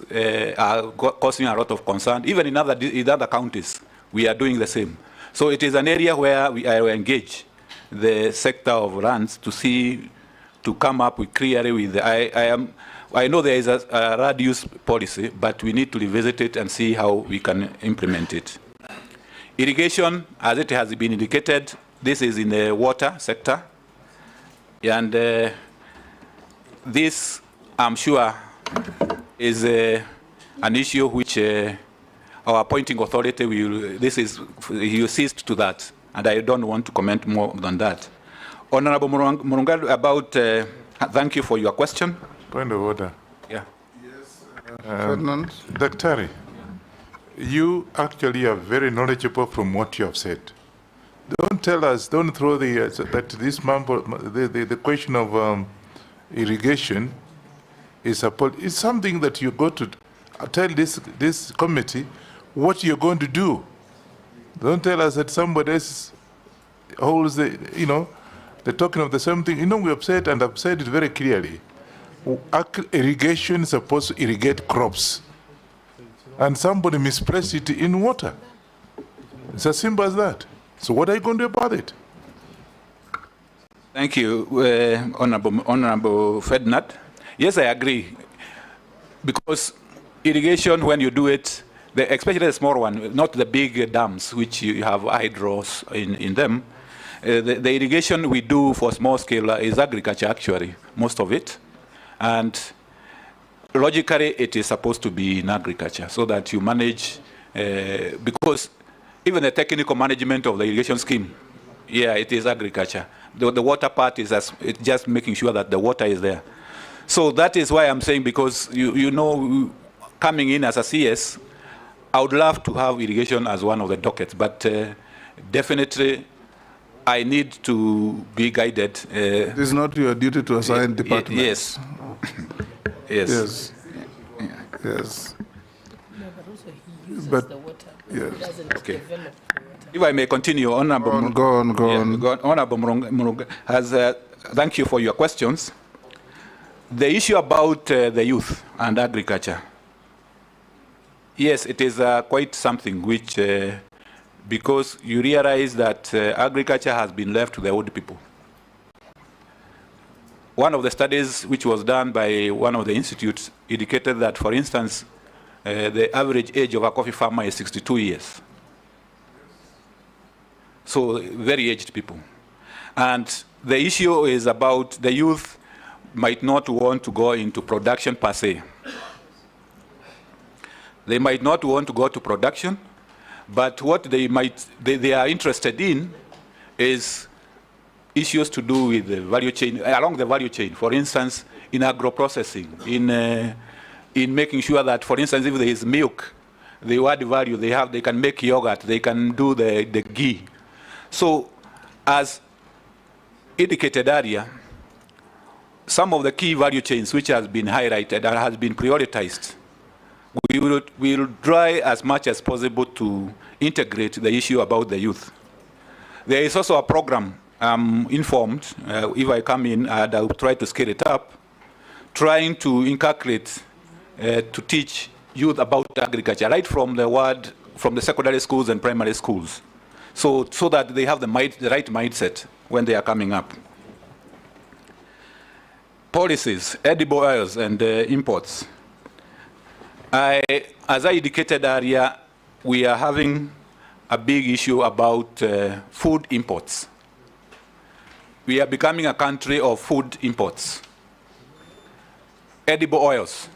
are causing a lot of concern. Even in other counties, we are doing the same. So it is an area where we engage the sector of lands to come up with clearly with I know there is a land use policy, but we need to revisit it and see how we can implement it. Irrigation, as it has been indicated, this is in the water sector. And this, I'm sure, is an issue which our appointing authority will assist to that. And I don't want to comment more than that. Honorable Murunga, about, thank you for your question. Point of order. Yeah. Yes. Daktari, you actually are very knowledgeable from what you have said. Don't tell us, don't throw that this the question of irrigation is it's something that you go to tell this committee what you're going to do. Don't tell us that somebody else holds the, they're talking of the same thing. We have said, and I've said it very clearly, irrigation is supposed to irrigate crops. And somebody misplaced it in water. It's as simple as that. So what are you going to do about it? Thank you, Honorable Ferdinand. Yes, I agree. Because irrigation, when you do it, especially the small one, not the big dams, which you have hydros in them, the irrigation we do for small scale is agriculture, actually, most of it. And logically, it is supposed to be in agriculture, so that you manage, because even the technical management of the irrigation scheme, yeah, it is agriculture. The water part is it's just making sure that the water is there. So that is why I'm saying, because coming in as a CS, I would love to have irrigation as one of the dockets, but definitely I need to be guided. It is not your duty to assign departments. Yes. Yes. Yes. Yes. No, but also he uses But, the water. yes. He doesn't Okay. develop the water. If I may continue, Honorable Go on. Honorable Murunga has, thank you for your questions. The issue about the youth and agriculture. Yes, it is quite something which, because you realize that agriculture has been left to the old people. One of the studies which was done by one of the institutes indicated that, for instance, the average age of a coffee farmer is 62 years. So very aged people. And the issue is about the youth might not want to go into production per se. They might not want to go to production, but what they are interested in is issues to do with the value chain, along the value chain. For instance, in agro-processing, in making sure that, for instance, if there is milk, the add value they can make yogurt, they can do the ghee. So, as indicated earlier, some of the key value chains which has been highlighted and has been prioritized, we will try as much as possible to integrate the issue about the youth. There is also a program, I'm informed, if I come in, and I'll try to scale it up, trying to inculcate, to teach youth about agriculture, right from the secondary schools and primary schools, so that they have the right mindset when they are coming up. Policies, edible oils and imports. As I indicated earlier, we are having a big issue about food imports. We are becoming a country of food imports. Edible oils.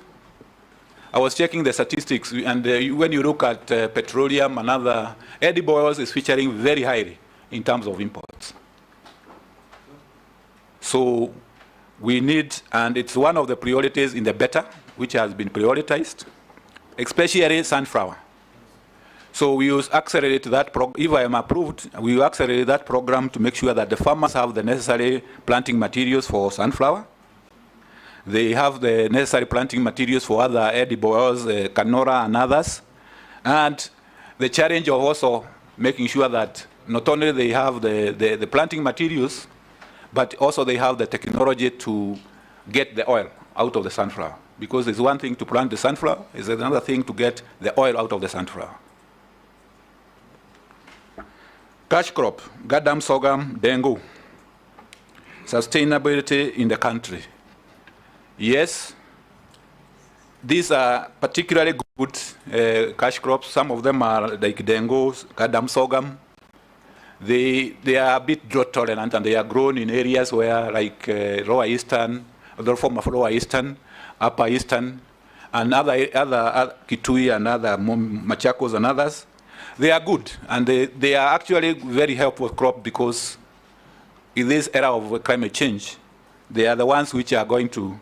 I was checking the statistics, and when you look at petroleum and other, edible oils is featuring very highly in terms of imports. So we need, and it's one of the priorities in the BETA, which has been prioritized, especially sunflower. So we will accelerate that program. If I am approved, we will accelerate that program to make sure that the farmers have the necessary planting materials for sunflower. They have the necessary planting materials for other edible oils, canola and others. And the challenge of also making sure that not only they have the planting materials, but also they have the technology to get the oil out of the sunflower. Because it's one thing to plant the sunflower, it's another thing to get the oil out of the sunflower. Cash crop, gadam, sorghum, dengu. Sustainability in the country. Yes, these are particularly good cash crops. Some of them are like dengu, gadam, sorghum. They are a bit drought tolerant, and they are grown in areas where, like Lower Eastern, the form of Lower Eastern, Upper Eastern, and other Kitui and other Machakos and others. They are good, and they are actually very helpful crop because in this era of climate change, they are the ones which are going to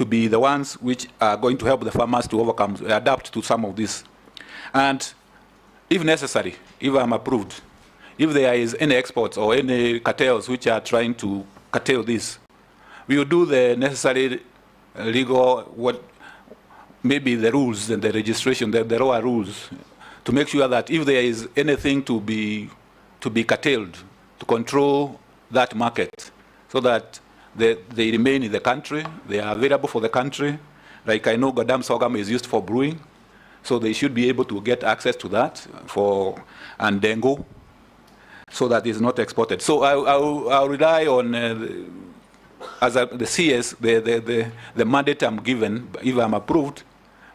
be the ones which are going to help the farmers to overcome, adapt to some of this. And if necessary, if I'm approved, if there is any exports or any cartels which are trying to curtail this, we will do the necessary legal, maybe the rules and the registration, the raw rules, to make sure that if there is anything to be curtailed, to control that market, so that they remain in the country, they are available for the country. Like I know gadam sorghum is used for brewing, so they should be able to get access to that and dengu, so that it's not exported. So I'll rely on, as the CS, the mandate I'm given, if I'm approved,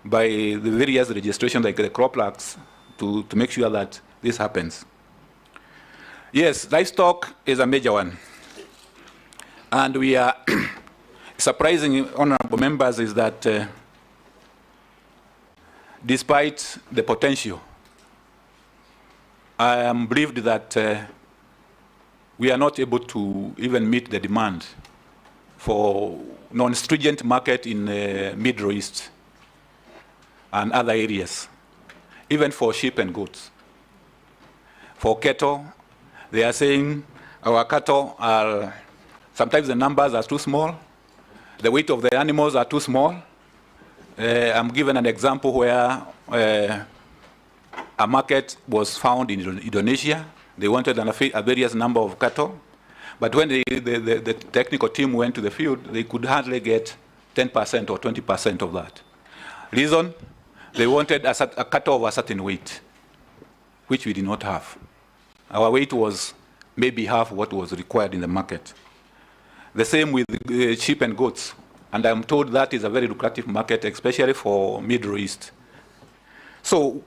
by the various registrations like the crop lags, to make sure that this happens. Yes, livestock is a major one. And we are surprising, honorable members, is that despite the potential, I am believed that we are not able to even meet the demand for non-stringent market in Middle East and other areas, even for sheep and goats. For cattle, they are saying our cattle are, sometimes the numbers are too small, the weight of the animals are too small. I'm given an example where a market was found in Indonesia. They wanted a various number of cattle, but when the technical team went to the field, they could hardly get 10% or 20% of that. Reason? They wanted a cattle of a certain weight, which we did not have. Our weight was maybe half what was required in the market. The same with sheep and goats. And I'm told that is a very lucrative market, especially for Middle East. So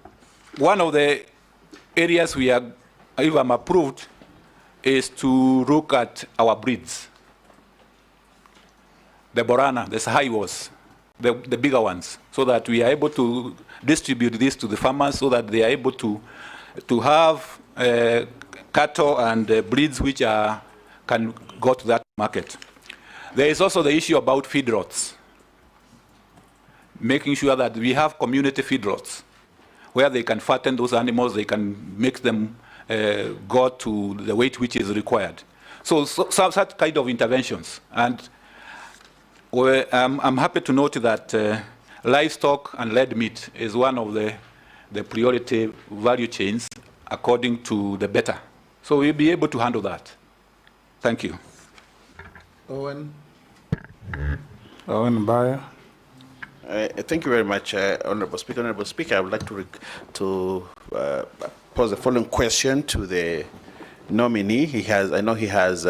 one of the areas we are, if I'm approved, is to look at our breeds. The Borana, the Sahaiwas, the bigger ones, so that we are able to distribute this to the farmers so that they are able to have cattle and breeds which can go to that market. There is also the issue about feedlots, making sure that we have community feedlots where they can fatten those animals, they can make them go to the weight which is required. So such kind of interventions. And I'm happy to note that livestock and lead meat is one of the priority value chains according to the beta. So we'll be able to handle that. Thank you. Owen Bayer. Thank you very much, Honorable Speaker. Honorable Speaker, I would like to pose the following question to the nominee. I know he has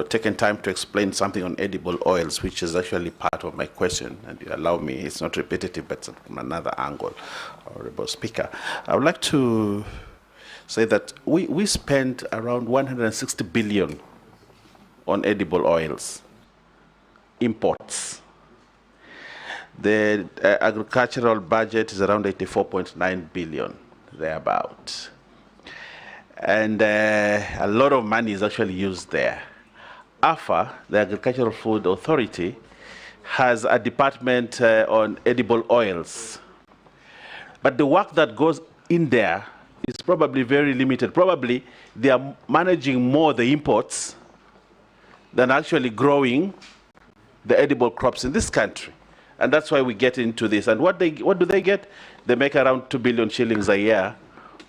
taken time to explain something on edible oils, which is actually part of my question, and you allow me, it's not repetitive, but from another angle, Honorable Speaker. I would like to say that we spent around 160 billion on edible oils, imports. The agricultural budget is around 84.9 billion, thereabout. And a lot of money is actually used there. AFA, the Agricultural Food Authority, has a department on edible oils. But the work that goes in there is probably very limited. Probably they are managing more the imports than actually growing the edible crops in this country. And that's why we get into this. And what do they get? They make around 2 billion shillings a year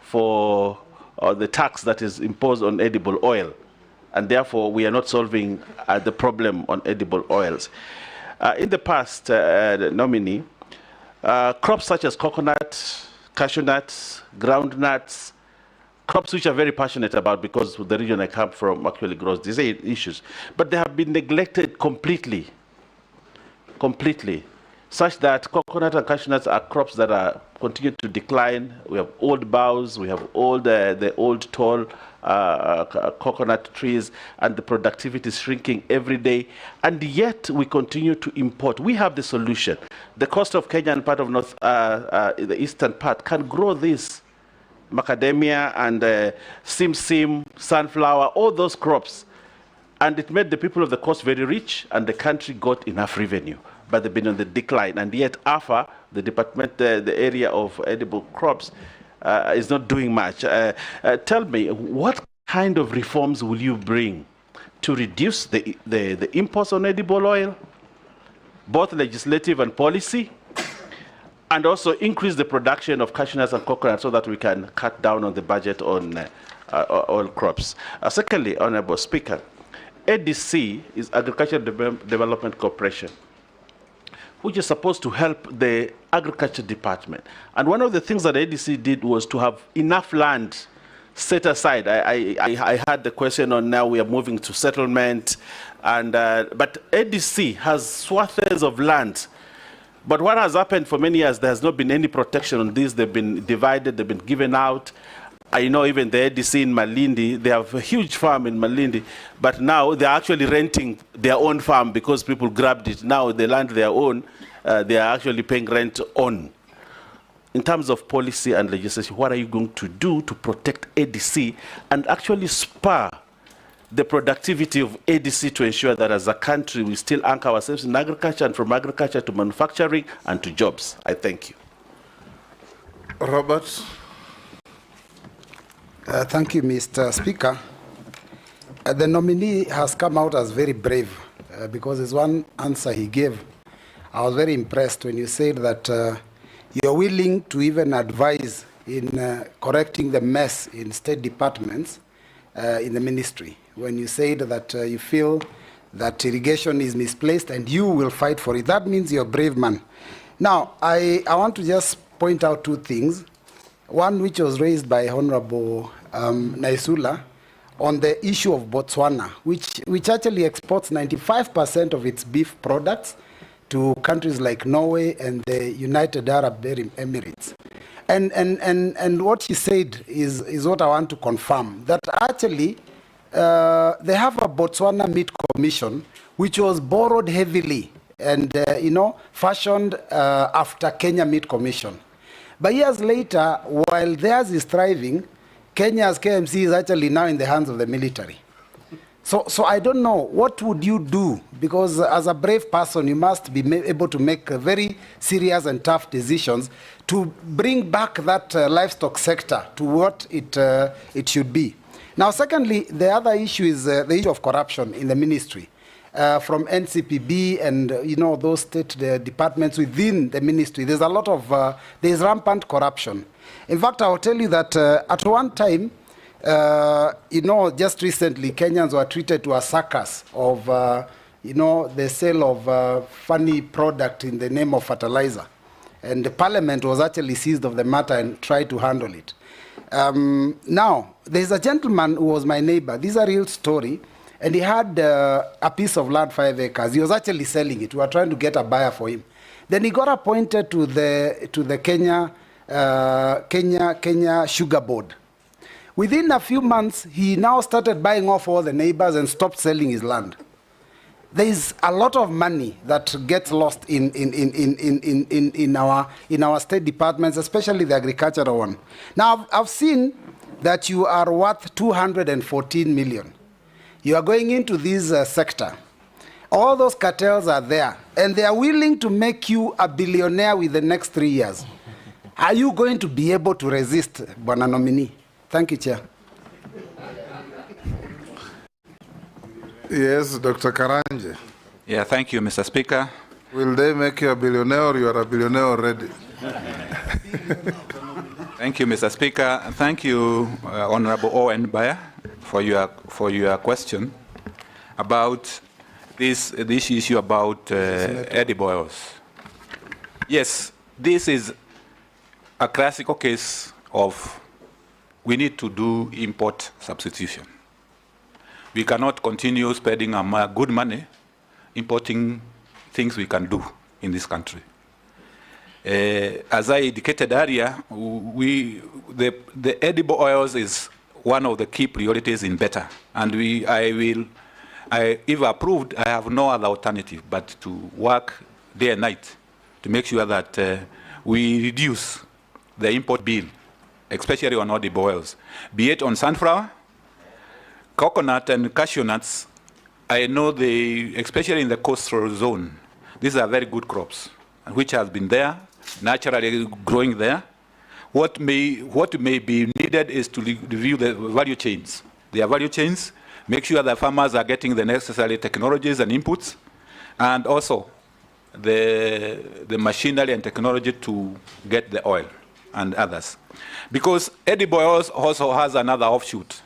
for the tax that is imposed on edible oil. And therefore, we are not solving the problem on edible oils. In the past, nominee, crops such as coconut, cashew nuts, groundnuts, crops which are very passionate about because the region I come from actually grows these issues. But they have been neglected completely, such that coconut and cashew nuts are crops that are continue to decline. We have old boughs, we have the old tall coconut trees, and the productivity is shrinking every day, and yet we continue to import. We have the solution. The coast of Kenya and part of the eastern part can grow this macadamia and simsim, sunflower, all those crops, and it made the people of the coast very rich, and the country got enough revenue. But they've been on the decline, and yet AFA, the department, the area of edible crops, is not doing much. Tell me, what kind of reforms will you bring to reduce the imports on edible oil, both legislative and policy, and also increase the production of cashew nuts and coconut so that we can cut down on the budget on oil crops? Secondly, Honorable Speaker, ADC is Agricultural Development Corporation, which is supposed to help the agriculture department. And one of the things that ADC did was to have enough land set aside. I had the question on now we are moving to settlement, and but ADC has swathes of land. But what has happened for many years, there has not been any protection on these. They've been divided, they've been given out. I know even the ADC in Malindi, they have a huge farm in Malindi, but now they're actually renting their own farm because people grabbed it. Now the land they own, they are actually paying rent on. In terms of policy and legislation, what are you going to do to protect ADC and actually spur the productivity of ADC to ensure that as a country we still anchor ourselves in agriculture, and from agriculture to manufacturing and to jobs? I thank you. Robert. Thank you, Mr. Speaker. The nominee has come out as very brave because there's one answer he gave. I was very impressed when you said that you're willing to even advise in correcting the mess in state departments in the ministry. When you said that you feel that irrigation is misplaced and you will fight for it, that means you're a brave man. Now, I want to just point out two things. One which was raised by Honorable Naisula on the issue of Botswana, which actually exports 95% of its beef products to countries like Norway and the United Arab Emirates. And what he said is what I want to confirm, that actually they have a Botswana Meat Commission, which was borrowed heavily and fashioned after Kenya Meat Commission. But years later, while theirs is thriving, Kenya's KMC is actually now in the hands of the military. So I don't know, what would you do? Because as a brave person, you must be able to make very serious and tough decisions to bring back that livestock sector to what it should be. Now, secondly, the other issue is the issue of corruption in the ministry. From NCPB and those state departments within the ministry, there's a lot of there's rampant corruption. In fact, I will tell you that at one time, just recently, Kenyans were treated to a circus of the sale of funny product in the name of fertilizer, and the parliament was actually seized of the matter and tried to handle it. Now, there's a gentleman who was my neighbor. This is a real story. And he had a piece of land, 5 acres. He was actually selling it. We were trying to get a buyer for him. Then he got appointed to the Kenya Sugar Board. Within a few months, he now started buying off all the neighbors and stopped selling his land. There is a lot of money that gets lost in our state departments, especially the agricultural one. Now, I've seen that you are worth 214 million. You are going into this sector. All those cartels are there, and they are willing to make you a billionaire with the next 3 years. Are you going to be able to resist, Bwana Nominee? Thank you, Chair. Yes, Dr. Karanje. Yeah, thank you, Mr. Speaker. Will they make you a billionaire or you are a billionaire already? Thank you, Mr. Speaker. And thank you, Honorable Owen Bayer, for your question about this issue about edible oils. Yes, this is a classical case of we need to do import substitution. We cannot continue spending our good money importing things we can do in this country. As I indicated earlier, the edible oils is one of the key priorities in BETTER. And if approved, I have no other alternative but to work day and night to make sure that we reduce the import bill, especially on edible oils, be it on sunflower, coconut, and cashew nuts. I know especially in the coastal zone, these are very good crops, which has been there, naturally growing there. What may be needed is to review the value chains. Their value chains, make sure that farmers are getting the necessary technologies and inputs, and also the machinery and technology to get the oil and others. Because edible oils also has another offshoot.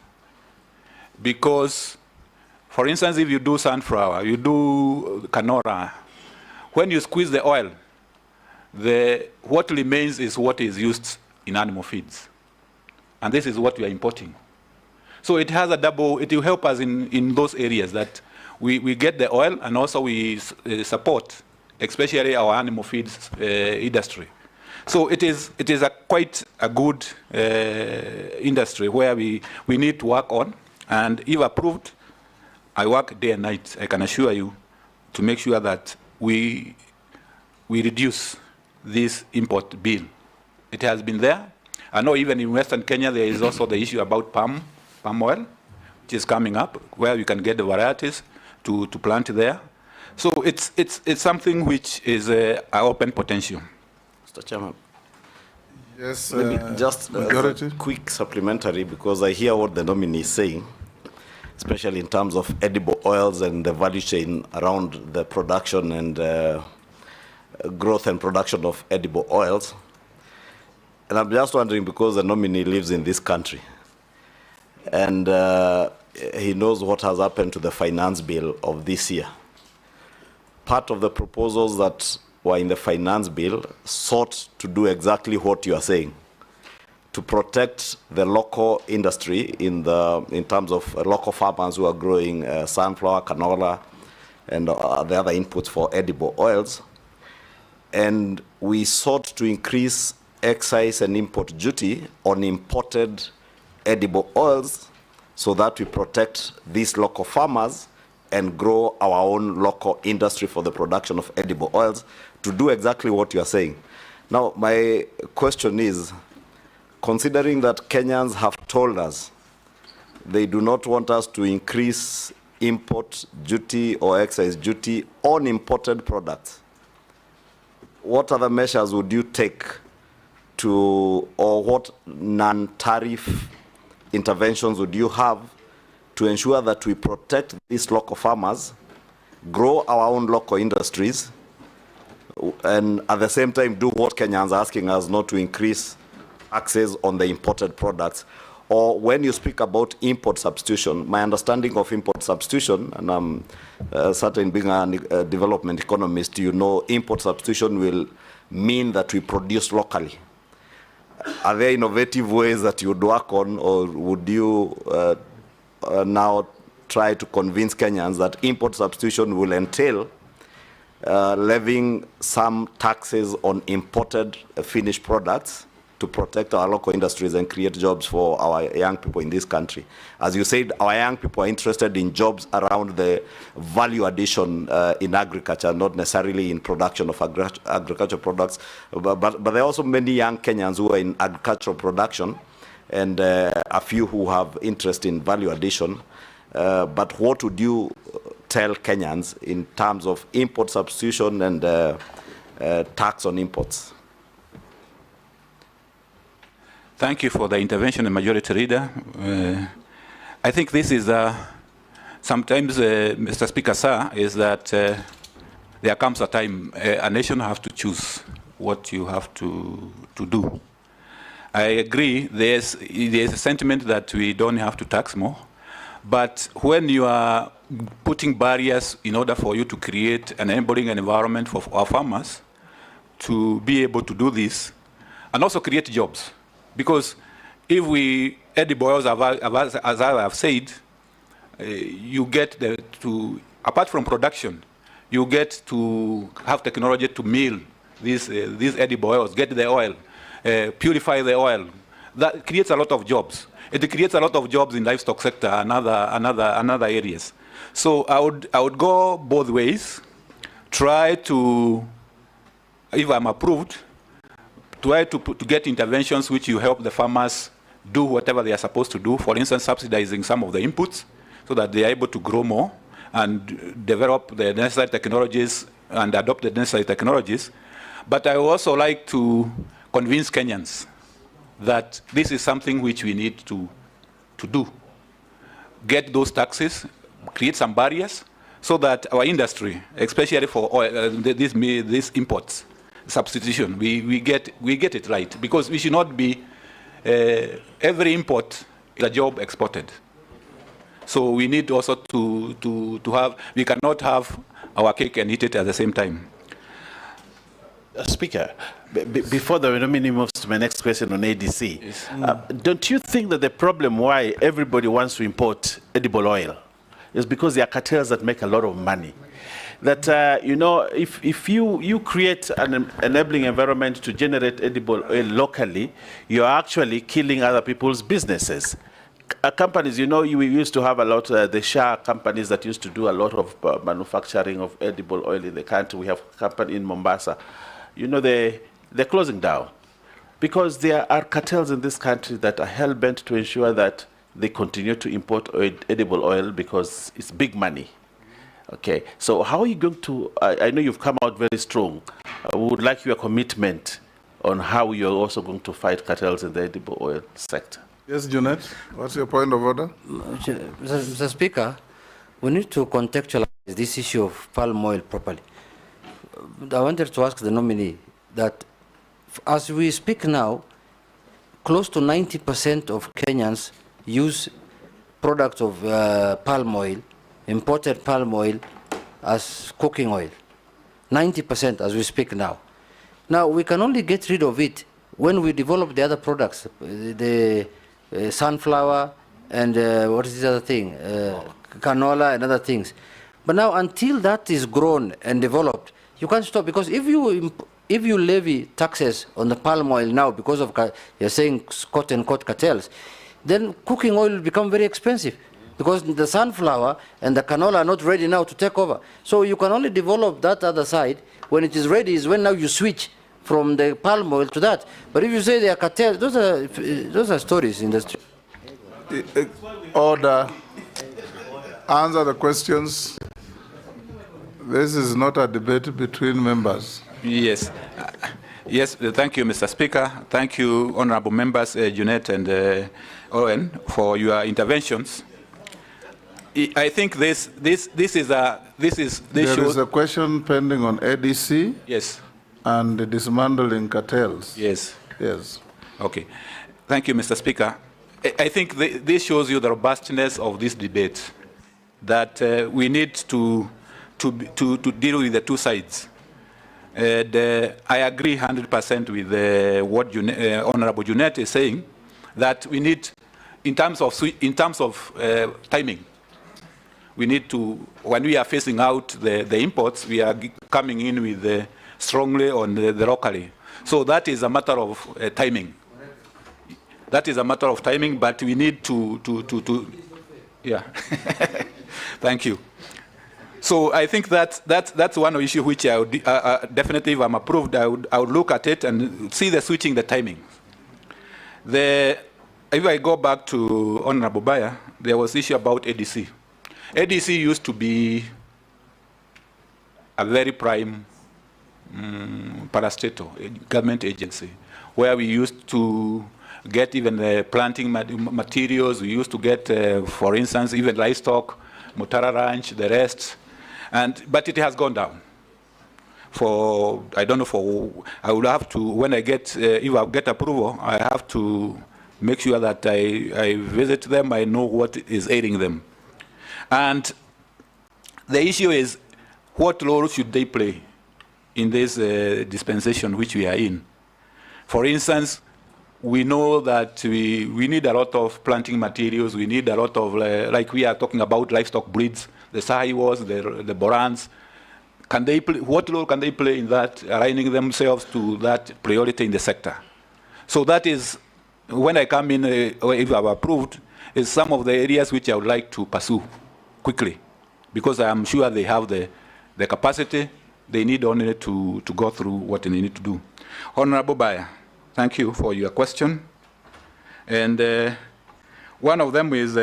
Because, for instance, if you do sunflower, you do canola, when you squeeze the oil, what remains is what is used in animal feeds. And this is what we are importing. So it has it will help us in those areas that we get the oil, and also we support, especially our animal feeds industry. So it is quite a good industry where we need to work on. And if approved, I work day and night, I can assure you, to make sure that we reduce this import bill. It has been there. I know even in Western Kenya there is also the issue about palm oil, which is coming up, where we can get the varieties to plant there. So it's something which is an open potential. Mr. Chairman. Yes, maybe just a quick supplementary, because I hear what the nominee is saying, especially in terms of edible oils and the value chain around the production and growth and production of edible oils. And I'm just wondering, because the nominee lives in this country, and he knows what has happened to the finance bill of this year. Part of the proposals that were in the finance bill sought to do exactly what you are saying, to protect the local industry in terms of local farmers who are growing sunflower, canola, and the other inputs for edible oils. And we sought to increase excise and import duty on imported edible oils so that we protect these local farmers and grow our own local industry for the production of edible oils, to do exactly what you are saying. Now, my question is, considering that Kenyans have told us they do not want us to increase import duty or excise duty on imported products, what other measures would you take or what non-tariff interventions would you have to ensure that we protect these local farmers, grow our own local industries, and at the same time do what Kenyans are asking us, not to increase access on the imported products? Or when you speak about import substitution, my understanding of import substitution, and I'm certain being a development economist, you know import substitution will mean that we produce locally. Are there innovative ways that you would work on, or would you now try to convince Kenyans that import substitution will entail levying some taxes on imported finished products to protect our local industries and create jobs for our young people in this country? As you said, our young people are interested in jobs around the value addition in agriculture, not necessarily in production of agricultural products. But there are also many young Kenyans who are in agricultural production, and a few who have interest in value addition. But what would you tell Kenyans in terms of import substitution and tax on imports? Thank you for the intervention, Majority Leader. I think this is sometimes, Mr. Speaker, sir, is that there comes a time a nation has to choose what you have to do. I agree, there's a sentiment that we don't have to tax more, but when you are putting barriers in order for you to create an enabling environment for our farmers to be able to do this, and also create jobs, because if we edible oils, as I have said, you get apart from production, you get to have technology to mill these edible oils, get the oil, purify the oil. That creates a lot of jobs. It creates a lot of jobs in livestock sector and other areas. So I would go both ways. Try to, if I'm approved, try to get interventions which you help the farmers do whatever they are supposed to do. For instance, subsidizing some of the inputs so that they are able to grow more and develop the necessary technologies and adopt the necessary technologies. But I would also like to convince Kenyans that this is something which we need to do. Get those taxes, create some barriers so that our industry, especially for oil, these imports, substitution, we get it right. Because we should not be, every import is a job exported. So we need also to have, we cannot have our cake and eat it at the same time. Speaker, before the nominee moves to my next question on ADC, yes. Don't you think that the problem why everybody wants to import edible oil is because there are cartels that make a lot of money? That, you know, if you create an enabling environment to generate edible oil locally, you're actually killing other people's businesses. Companies, you know, we used to have a lot, the Shah companies that used to do a lot of manufacturing of edible oil in the country. We have a company in Mombasa. You know, they're closing down because there are cartels in this country that are hell-bent to ensure that they continue to import edible oil because it's big money. Okay, so how are you going to, I know you've come out very strong. We would like your commitment on how you're also going to fight cartels in the edible oil sector. Yes, Junet, what's your point of order? Mr. Speaker, we need to contextualize this issue of palm oil properly. I wanted to ask the nominee that as we speak now, close to 90% of Kenyans use products of palm oil, imported palm oil, as cooking oil. 90% as we speak now. Now, we can only get rid of it when we develop the other products, the sunflower and what is the other thing? Canola and other things. But now, until that is grown and developed, you can't stop, because if you levy taxes on the palm oil now because of, you're saying, quote-unquote cartels, then cooking oil will become very expensive because the sunflower and the canola are not ready now to take over. So you can only develop that other side. When it is ready is when now you switch from the palm oil to that. But if you say they are cartels, those are stories in the street. Order. Answer the questions. This is not a debate between members. Yes. Yes, thank you, Mr. Speaker. Thank you, honorable members, Junet and Owen, for your interventions. I think there is a question pending on ADC. Yes. And the dismantling cartels. Yes. Yes. Okay. Thank you, Mr. Speaker. I think this shows you the robustness of this debate, that we need to deal with the two sides. And I agree 100% with what Honorable Junet is saying, that we need, in terms of timing, we need to, when we are phasing out the imports, we are coming in with strongly on the locally. So that is a matter of timing. That is a matter of timing, but we need to yeah. Thank you. So I think that's one issue which I would definitely, if I'm approved, I would look at it and see the switching the timing. If I go back to Honorable Baya, there was issue about ADC. ADC used to be a very prime parastatal government agency, where we used to get even the planting materials. We used to get, for instance, even livestock Mutara Ranch, the rest, but it has gone down. I don't know, I will have to, when I get, if I get approval, I have to make sure that I visit them, I know what is ailing them. And the issue is, what role should they play in this dispensation which we are in? For instance, we know that we need a lot of planting materials, we need a lot of, like we are talking about livestock breeds, the Sahiwas, the Borans. What role can they play in that, aligning themselves to that priority in the sector? So that is, when I come in, or if I'm approved, is some of the areas which I would like to pursue quickly, because I am sure they have the capacity. They need only to go through what they need to do. Honorable Bayer, thank you for your question. And one of them is,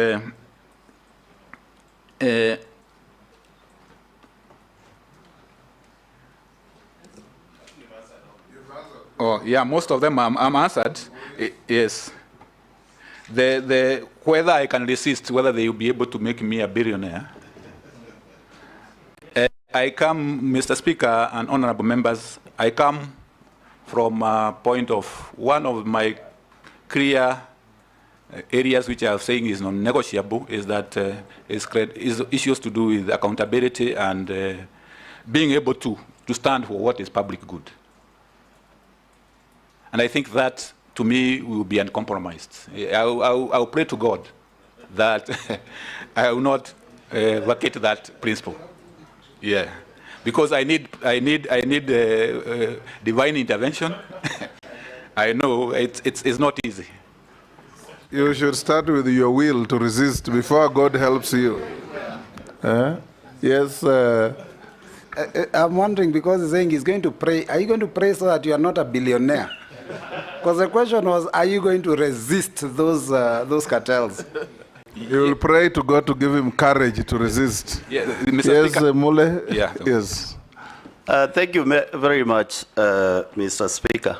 oh, yeah, most of them I'm answered. Yes. Whether I can resist, whether they will be able to make me a billionaire. I come, Mr. Speaker and honorable members, I come from a point of one of my clear areas which I am saying is non-negotiable is that is issues to do with accountability and being able to stand for what is public good. And I think that, to me, will be uncompromised. I'll pray to God that I will not vacate that principle. Yeah, because I need divine intervention. I know it's not easy. You should start with your will to resist before God helps you. Yes. I'm wondering, because he's saying he's going to pray. Are you going to pray so that you are not a billionaire? Because the question was, are you going to resist those cartels? You will pray to God to give him courage to resist. Yeah, Mr. Yes, Mule. Yeah. Yes. Thank you very much, Mr. Speaker.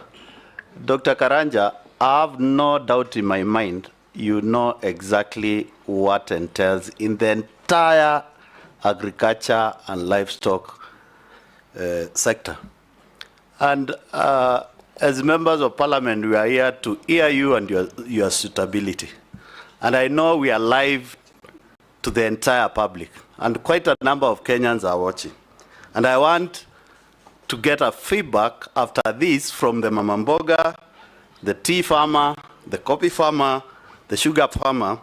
Dr. Karanja, I have no doubt in my mind you know exactly what entails in the entire agriculture and livestock sector. And as members of parliament, we are here to hear you and your suitability. And I know we are live to the entire public, and quite a number of Kenyans are watching. And I want to get a feedback after this from the Mamamboga, the tea farmer, the coffee farmer, the sugar farmer,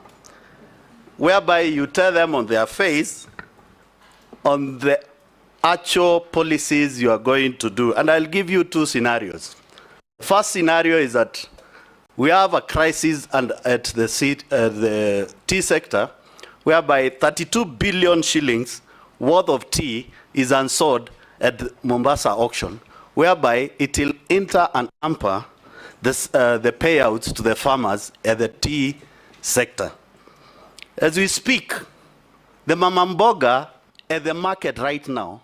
whereby you tell them on their face on the actual policies you are going to do. And I'll give you two scenarios. The first scenario is that we have a crisis at the tea sector, whereby 32 billion shillings worth of tea is unsold at the Mombasa auction, whereby it will enter and hamper the payouts to the farmers at the tea sector. As we speak, the Mamamboga at the market right now,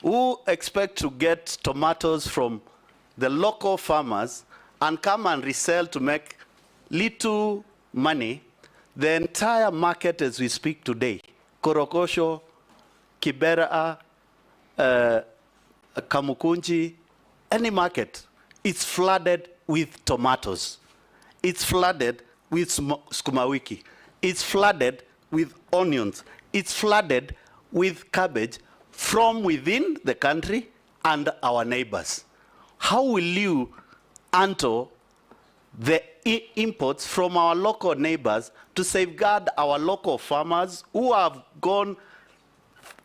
who expect to get tomatoes from the local farmers and come and resell to make little money, the entire market as we speak today, Korokosho, Kibera, Kamukunji, any market, it's flooded with tomatoes. It's flooded with skumawiki. It's flooded with onions. It's flooded with cabbage from within the country and our neighbors. How will you handle the imports from our local neighbors to safeguard our local farmers who have gone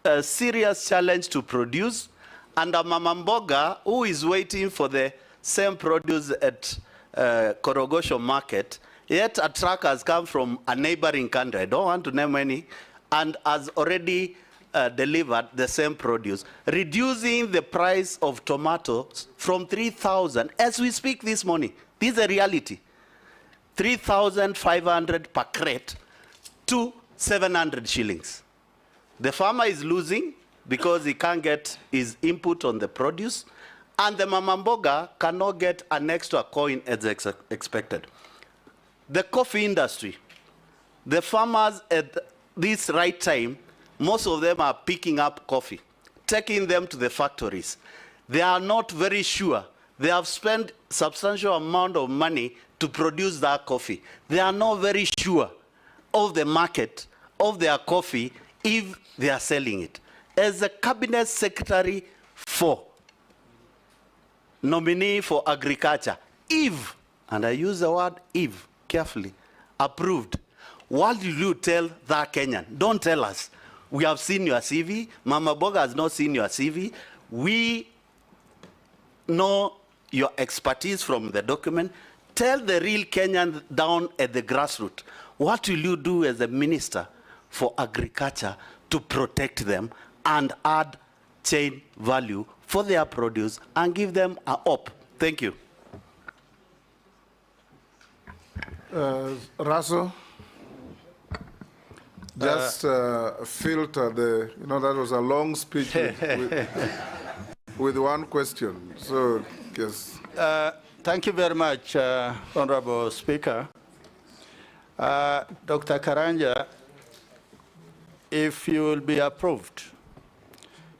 a serious challenge to produce, and a Mamamboga who is waiting for the same produce at Korogosho market, yet a truck has come from a neighboring country, I don't want to name any, and has already delivered the same produce, reducing the price of tomatoes from 3,000, as we speak this morning. This is a reality. 3,500 per crate to 700 shillings. The farmer is losing because he can't get his input on the produce, and the Mamamboga cannot get an extra coin as expected. The coffee industry, the farmers at this right time most of them are picking up coffee, taking them to the factories. They are not very sure. They have spent substantial amount of money to produce that coffee. They are not very sure of the market of their coffee if they are selling it. As a cabinet secretary for nominee for agriculture, if, and I use the word if carefully, approved, what will you tell that Kenyan? Don't tell us. We have seen your CV. Mama Boga has not seen your CV. We know your expertise from the document. Tell the real Kenyan down at the grassroots, what will you do as a minister for agriculture to protect them and add chain value for their produce and give them a hope? Thank you. Russell, just filter the, that was a long speech with one question. So, yes. Thank you very much, Honorable Speaker. Dr. Karanja, if you will be approved,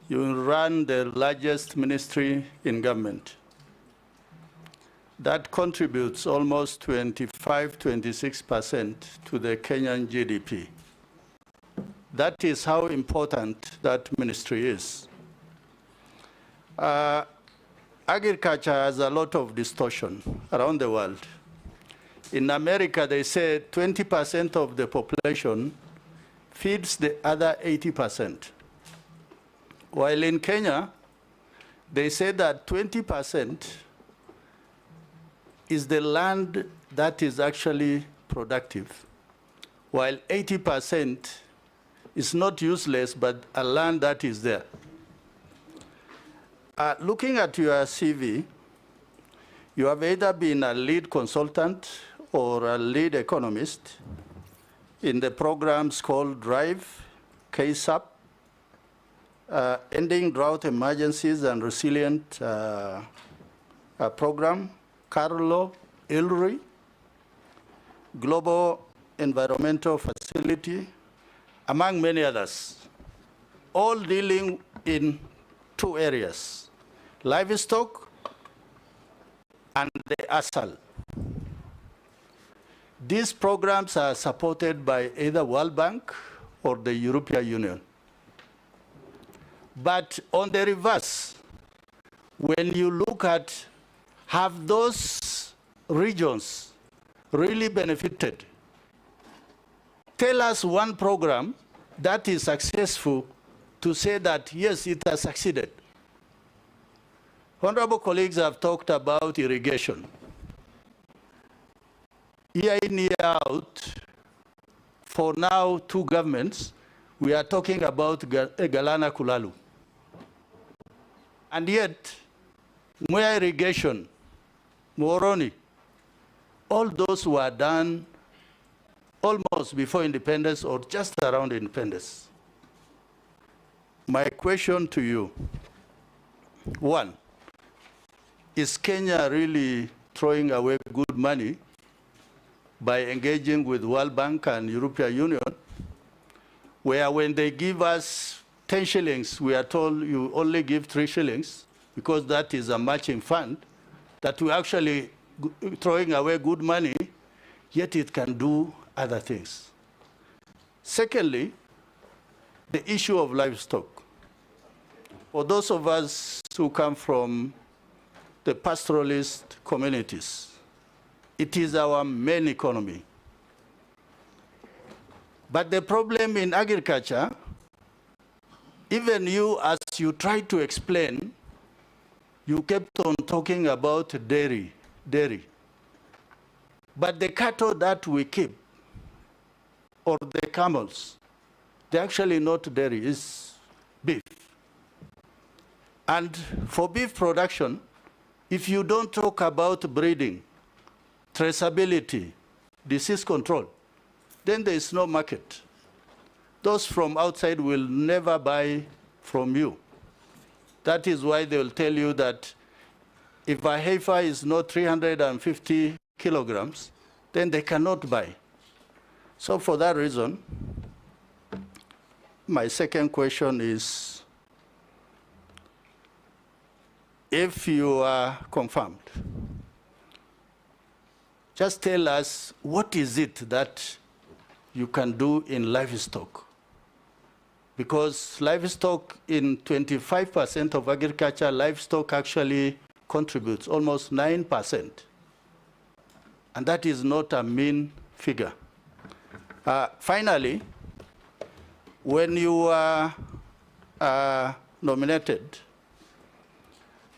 you will run the largest ministry in government. That contributes almost 25–26% to the Kenyan GDP. That is how important that ministry is. Agriculture has a lot of distortion around the world. In America, they say 20% of the population feeds the other 80%. While in Kenya, they say that 20% is the land that is actually productive, while 80% is not useless, but a land that is there. Looking at your CV, you have either been a lead consultant or a lead economist in the programs called DRIVE, KSAP, Ending Drought Emergencies and Resilient Program, Carlo Ilri, Global Environmental Facility, among many others, all dealing in two areas, livestock and the ASAL. These programs are supported by either World Bank or the European Union. But on the reverse, when you look at, have those regions really benefited? Tell us one program that is successful to say that, yes, it has succeeded. Honorable colleagues have talked about irrigation. Year in, year out, for now, two governments, we are talking about Galana Kulalu. And yet, Mwea irrigation, Moroni, all those were done almost before independence or just around independence. My question to you, one, is Kenya really throwing away good money by engaging with World Bank and European Union, where when they give us 10 shillings, we are told you only give 3 shillings, because that is a matching fund, that we're actually throwing away good money, yet it can do other things. Secondly, the issue of livestock. For those of us who come from the pastoralist communities, it is our main economy. But the problem in agriculture, even you, as you try to explain, you kept on talking about dairy. But the cattle that we keep, or the camels, they're actually not dairy, it's beef. And for beef production, if you don't talk about breeding, traceability, disease control, then there is no market. Those from outside will never buy from you. That is why they will tell you that if a heifer is not 350 kilograms, then they cannot buy. So for that reason, my second question is, if you are confirmed, just tell us what is it that you can do in livestock? Because livestock, in 25% of agriculture, livestock actually contributes almost 9%. And that is not a mean figure. Finally, when you were nominated,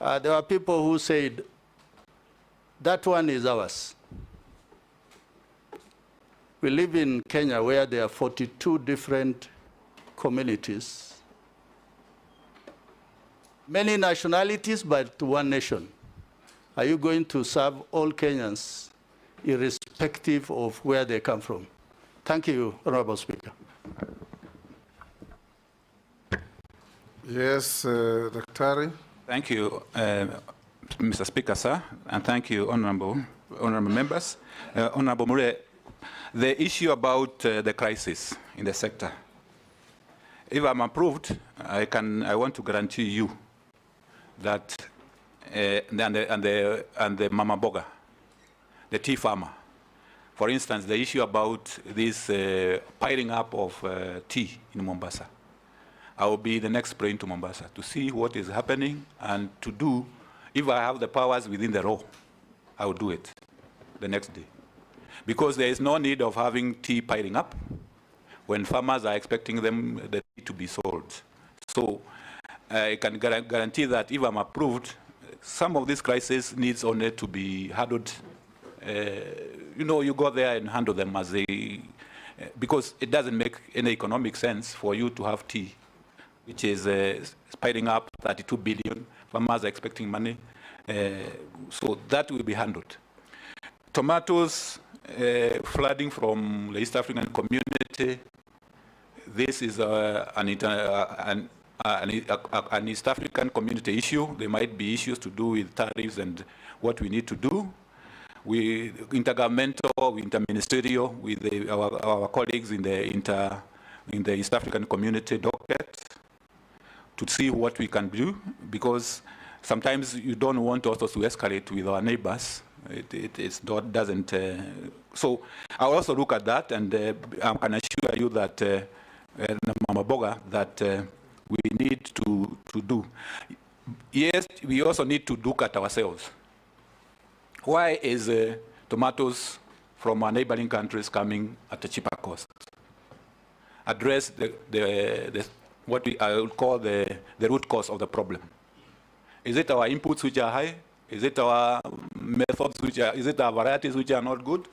there were people who said, that one is ours. We live in Kenya where there are 42 different communities, many nationalities, but one nation. Are you going to serve all Kenyans, irrespective of where they come from? Thank you, Honorable Speaker. Yes, Dr. Thank you, Mr. Speaker, sir, and thank you, honorable members. Honorable Mure, the issue about the crisis in the sector. If I'm approved, I want to guarantee you that the mama boga, the tea farmer, for instance, the issue about this piling up of tea in Mombasa, I will be the next plane to Mombasa to see what is happening and to do, if I have the powers within the law, I will do it the next day. Because there is no need of having tea piling up when farmers are expecting the tea to be sold. So I can guarantee that if I'm approved, some of these crises needs only to be handled. You go there and handle them as they, because it doesn't make any economic sense for you to have tea, which is piling up 32 billion. Farmers are expecting money. So that will be handled. Tomatoes, flooding from the East African community. This is an East African community issue. There might be issues to do with tariffs and what we need to do. We intergovernmental, interministerial, with our colleagues in the East African community docket to see what we can do, because sometimes you don't want also to escalate with our neighbors. It doesn't. So I'll also look at that, and I can assure you that, Mama Boga, that we need to do. Yes, we also need to look at ourselves. Why is tomatoes from our neighboring countries coming at a cheaper cost? Address what I would call the root cause of the problem. Is it our inputs which are high? Is it our methods is it our varieties which are not good?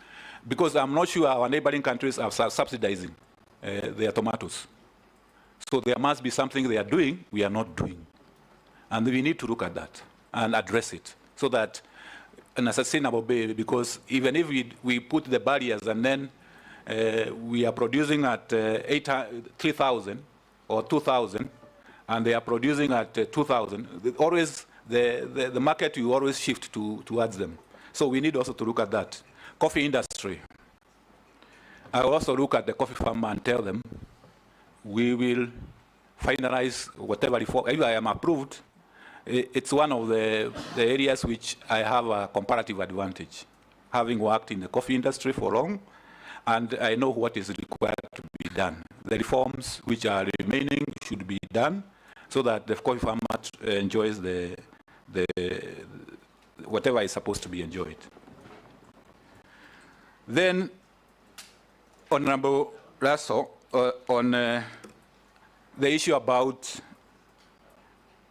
Because I'm not sure our neighboring countries are subsidizing their tomatoes. So there must be something they are doing we are not doing. And we need to look at that and address it so that in a sustainable way, because even if we put the barriers and then we are producing at 3,000 or 2,000, and they are producing at 2,000, always the market will always shift towards them. So we need also to look at that. Coffee industry. I also look at the coffee farmer and tell them, we will finalize whatever reform. If I am approved, it's one of the areas which I have a comparative advantage, having worked in the coffee industry for long, and I know what is required to be done. The reforms which are remaining should be done so that the coffee farmer enjoys whatever is supposed to be enjoyed. Then, Honorable Lasso, on the issue about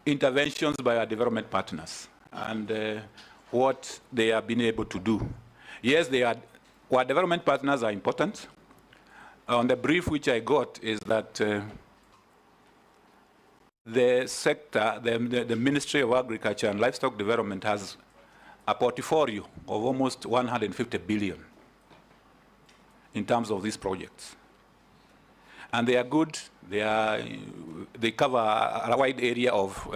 interventions by our development partners and what they have been able to do. Yes, our development partners are important. On the brief which I got is that the sector, the Ministry of Agriculture and Livestock Development has a portfolio of almost 150 billion in terms of these projects. And they are good. They cover a wide area of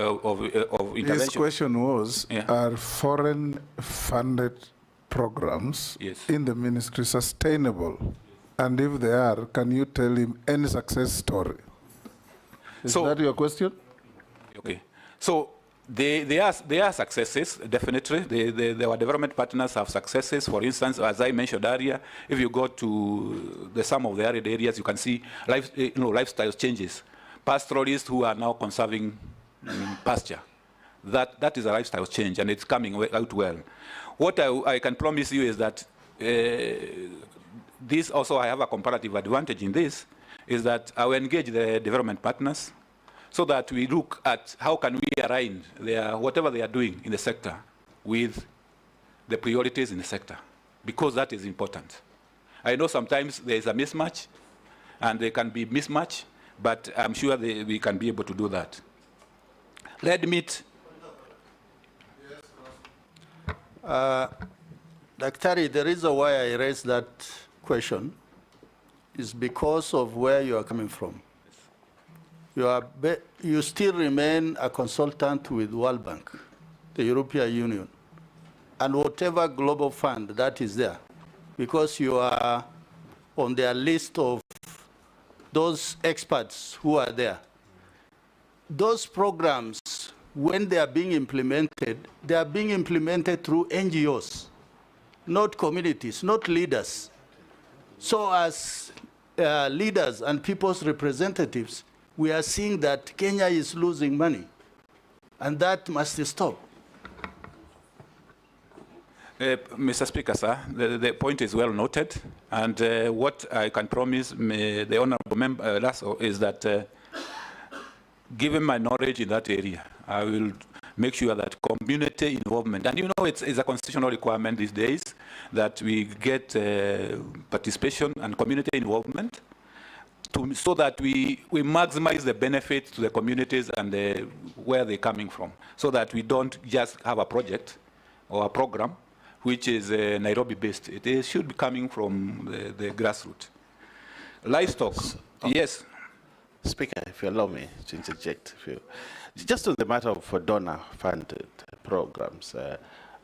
intervention. His question was, are foreign-funded programs in the ministry sustainable? And if they are, can you tell him any success story? Is that your question? Okay. So there are successes, definitely. Our development partners have successes. For instance, as I mentioned earlier, if you go to some of the arid areas, you can see lifestyle changes. Pastoralists who are now conserving pasture. That is a lifestyle change, and it's coming out well. What I can promise you is that this also, I have a comparative advantage in this, is that I will engage the development partners so that we look at how can we align whatever they are doing in the sector with the priorities in the sector, because that is important. I know sometimes there is a mismatch, and there can be mismatch, but I'm sure we can be able to do that. Red meat. Daktari, the reason why I raised that question is because of where you are coming from. You still remain a consultant with World Bank, the European Union, and whatever global fund that is there, because you are on their list of those experts who are there. Those programs, when they are being implemented through NGOs, not communities, not leaders. So as leaders and people's representatives, we are seeing that Kenya is losing money, and that must stop. Mr. Speaker, sir, the point is well noted, and what I can promise the honourable member is that given my knowledge in that area, I will make sure that community involvement, and you know it's a constitutional requirement these days that we get participation and community involvement so that we maximize the benefits to the communities and where they're coming from, so that we don't just have a project or a program which is Nairobi-based. It should be coming from the grassroots. Livestock, yes. Speaker, if you allow me to interject, just on the matter of donor-funded programs,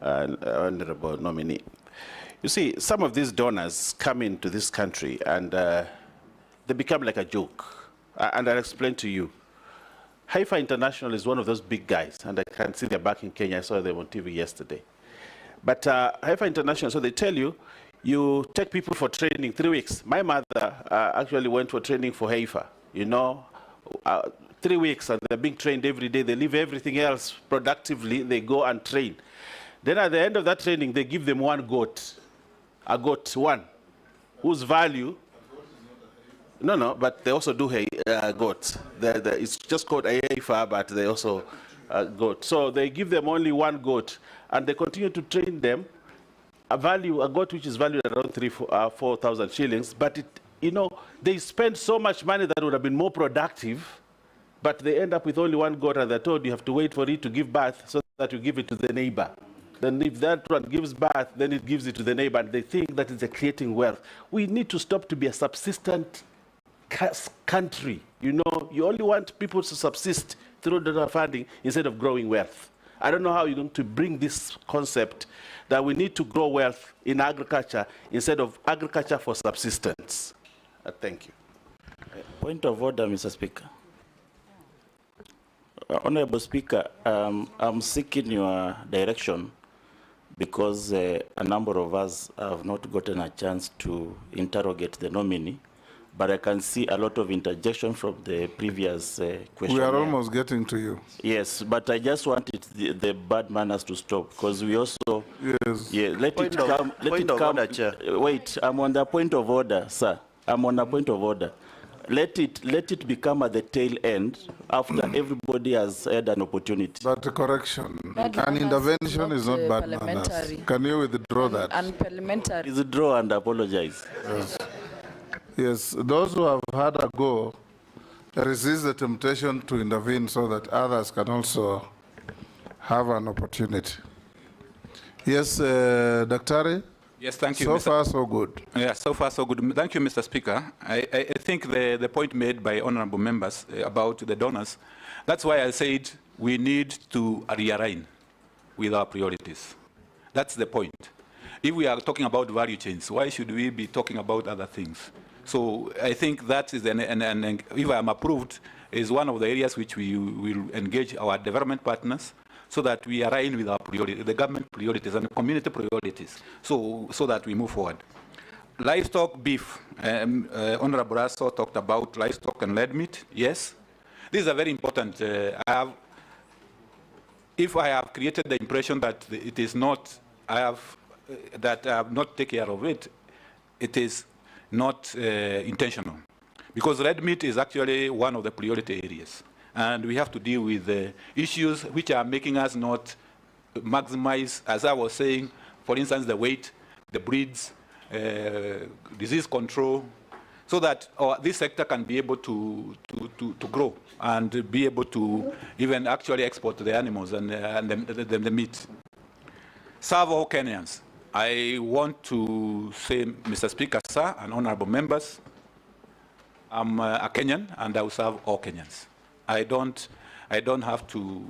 Honorable Nominee, you see, some of these donors come into this country and they become like a joke. And I'll explain to you. Haifa International is one of those big guys, and I can see they're back in Kenya. I saw them on TV yesterday. But Haifa International, so they tell you, you take people for training 3 weeks. My mother actually went for training for Haifa, 3 weeks, and they're being trained every day. They leave everything else productively. They go and train. Then at the end of that training, they give them one goat, a goat, one, whose value, no, but they also do goats. It's just called Haifa, but they also goat. So they give them only one goat, and they continue to train them. A goat which is valued around 4,000 shillings, but they spend so much money that would have been more productive, but they end up with only one goat, and they're told you have to wait for it to give birth so that you give it to the neighbor. Then if that one gives birth, then it gives it to the neighbor, and they think that it's creating wealth. We need to stop to be a subsistent country. You only want people to subsist through donor funding instead of growing wealth. I don't know how you're going to bring this concept that we need to grow wealth in agriculture instead of agriculture for subsistence. Thank you. Point of order, Mr. Speaker. Honorable Speaker, I'm seeking your direction because a number of us have not gotten a chance to interrogate the nominee, but I can see a lot of interjection from the previous question. We are almost getting to you. Yes, but I just wanted the bad manners to stop, because we also... Yes. Yeah, let it come... Order, Chair. Wait, I'm on the point of order, sir. I'm on a point of order. Let it become at the tail end after everybody has had an opportunity. But correction, an intervention is not bad manners. Can you withdraw that? Unparliamentary. Withdraw and apologize. Yes. Yes, those who have had a go resist the temptation to intervene so that others can also have an opportunity. Yes, Daktari? Yes, thank you. So far, so good. Yeah, so far, so good. Thank you, Mr. Speaker. I think the point made by honorable members about the donors, that's why I said we need to realign with our priorities. That's the point. If we are talking about value chains, why should we be talking about other things? So I think that is, and if I am approved, is one of the areas which we will engage our development partners so that we align with our priorities, the government priorities and community priorities, so that we move forward. Livestock, beef. Honorable Asso talked about livestock and red meat. Yes, these are very important. If I have created the impression that it is not, that I have not taken care of it, it is not intentional. Because red meat is actually one of the priority areas. And we have to deal with the issues which are making us not maximize, as I was saying, for instance, the weight, the breeds, disease control, so that this sector can be able to grow and be able to even actually export the animals and the meat. Serve all Kenyans. I want to say, Mr. Speaker, sir, and honorable members, I'm a Kenyan and I will serve all Kenyans. I don't have to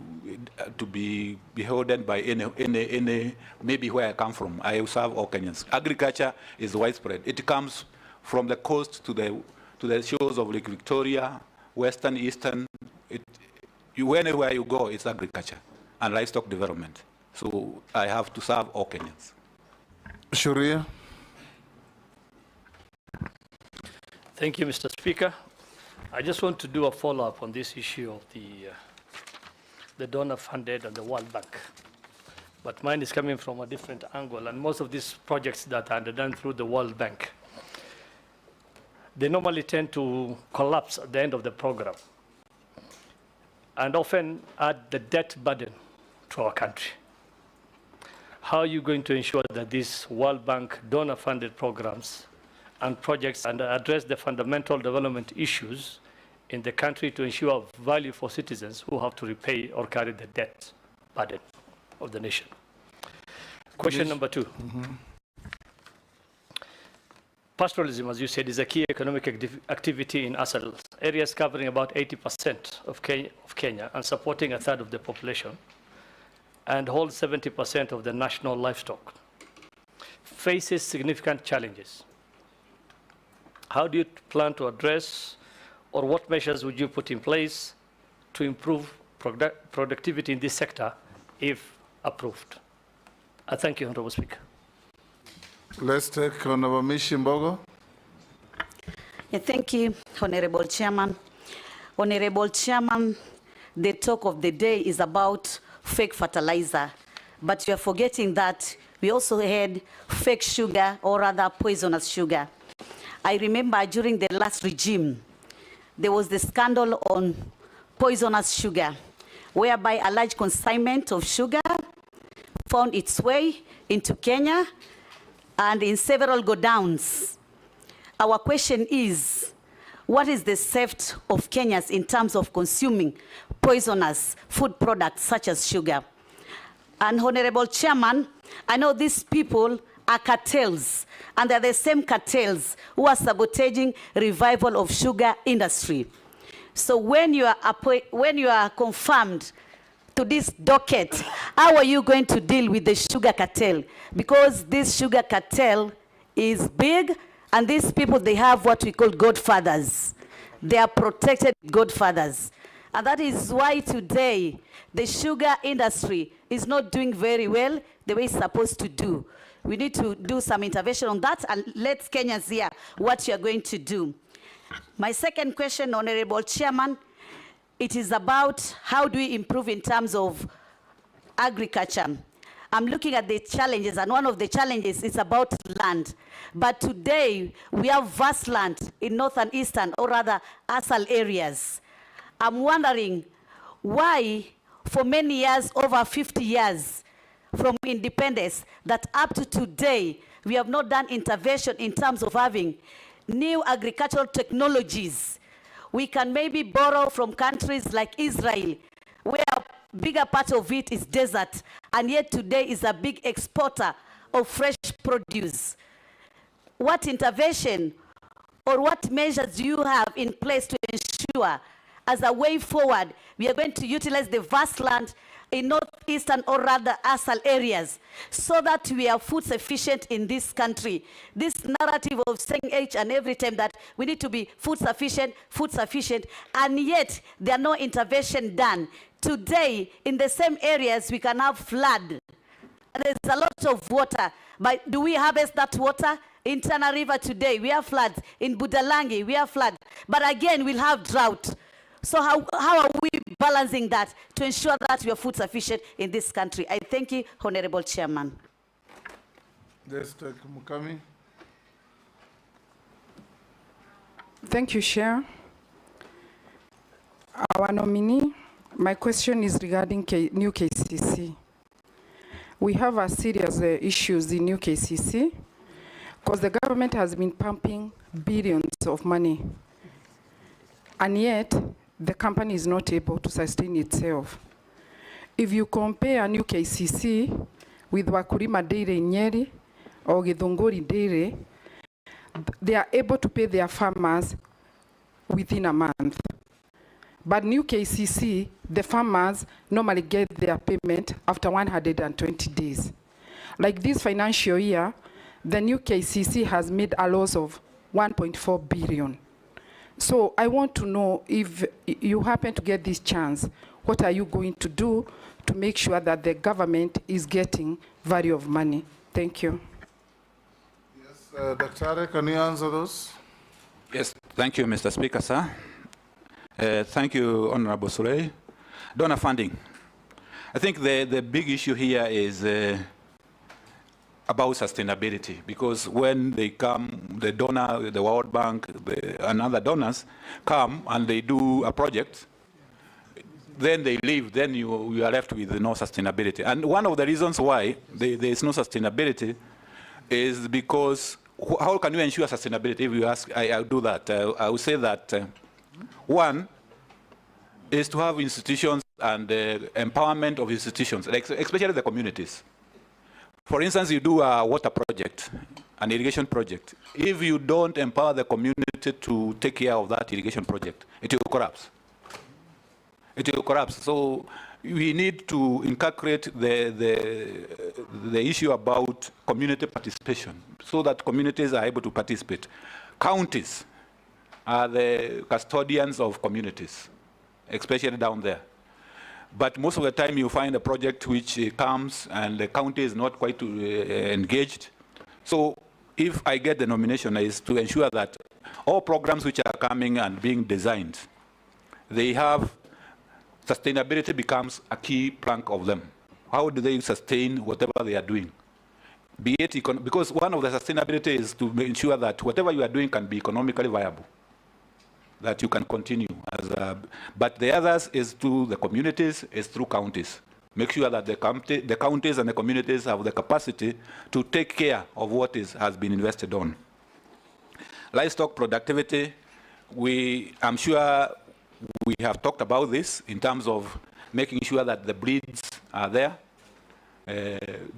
be beholden by any maybe where I come from. I will serve all Kenyans. Agriculture is widespread. It comes from the coast to the shores of Lake Victoria, western, eastern. Wherever you go, it's agriculture and livestock development. So I have to serve all Kenyans. Sharia. Thank you, Mr. Speaker. I just want to do a follow-up on this issue of the donor-funded and the World Bank. But mine is coming from a different angle, and most of these projects that are done through the World Bank, they normally tend to collapse at the end of the program and often add the debt burden to our country. How are you going to ensure that these World Bank donor-funded programs and projects and address the fundamental development issues in the country to ensure value for citizens who have to repay or carry the debt burden of the nation? Question number two. Pastoralism, as you said, is a key economic activity in ASAL, areas covering about 80% of Kenya and supporting a third of the population, and holds 70% of the national livestock, faces significant challenges. How do you plan to address, or what measures would you put in place to improve productivity in this sector if approved? I thank you, Honorable Speaker. Let's take Honorable Mishi Mbogo. Thank you, Honorable Chairman. Honorable Chairman, the talk of the day is about fake fertilizer, but you are forgetting that we also had fake sugar, or rather poisonous sugar. I remember during the last regime, there was the scandal on poisonous sugar, whereby a large consignment of sugar found its way into Kenya and in several godowns. Our question is, what is the safety of Kenyans in terms of consuming poisonous food products such as sugar? And Honorable Chairman, I know these people are cartels, and they're the same cartels who are sabotaging revival of sugar industry. So when you are confirmed to this docket, how are you going to deal with the sugar cartel? Because this sugar cartel is big, and these people, they have what we call godfathers. They are protected godfathers. And that is why today the sugar industry is not doing very well the way it's supposed to do. We need to do some intervention on that, and let Kenyans hear what you're going to do. My second question, Honorable Chairman, it is about how do we improve in terms of agriculture. I'm looking at the challenges, and one of the challenges is about land. But today, we have vast land in northern, eastern, or rather, ASAL areas. I'm wondering why, for many years, over 50 years, from independence, that up to today, we have not done intervention in terms of having new agricultural technologies. We can maybe borrow from countries like Israel, where a bigger part of it is desert, and yet today is a big exporter of fresh produce. What intervention or what measures do you have in place to ensure, as a way forward, we are going to utilize the vast land in North northeastern or rather ASAL areas so that we are food sufficient in this country. This narrative of saying each and every time that we need to be food sufficient, and yet there are no intervention done. Today, in the same areas, we can have flood. There's a lot of water, but do we harvest that water? In Tana River today, we have floods. In Budalangi, we have floods. But again, we'll have drought. So how are we balancing that to ensure that we are food sufficient in this country? I thank you, Honorable Chairman. Yes, Mukami. Thank you, Chair. Our nominee, my question is regarding new KCC. We have a serious issues in new KCC because the government has been pumping billions of money, and yet the company is not able to sustain itself. If you compare new KCC with Wakulima Dairy in Nyeri or Githunguri Dairy, they are able to pay their farmers within a month. But new KCC, the farmers normally get their payment after 120 days. Like this financial year, the new KCC has made a loss of 1.4 billion. So I want to know, if you happen to get this chance, what are you going to do to make sure that the government is getting value of money? Thank you. Yes, Dr. can you answer those? Yes, thank you, Mr. Speaker, sir. Thank you, Honorable Surrey. Donor funding. I think the big issue here is about sustainability, because when they come, the donor, the World Bank, and other donors come and they do a project, then they leave, then you are left with no sustainability. And one of the reasons why there is no sustainability is because how can you ensure sustainability? If you ask, I'll do that. I would say that one is to have institutions and empowerment of institutions, especially the communities. For instance, you do a water project, an irrigation project. If you don't empower the community to take care of that irrigation project, it will collapse. It will collapse. So we need to inculcate the issue about community participation so that communities are able to participate. Counties are the custodians of communities, especially down there. But most of the time you find a project which comes and the county is not quite engaged. So if I get the nomination, is to ensure that all programs which are coming and being designed, they have sustainability becomes a key plank of them. How do they sustain whatever they are doing? Be it because one of the sustainability is to ensure that whatever you are doing can be economically viable, that you can continue. But the others is to the communities, is through counties. Make sure that the counties and the communities have the capacity to take care of what has been invested on. Livestock productivity, I'm sure we have talked about this in terms of making sure that the breeds are there.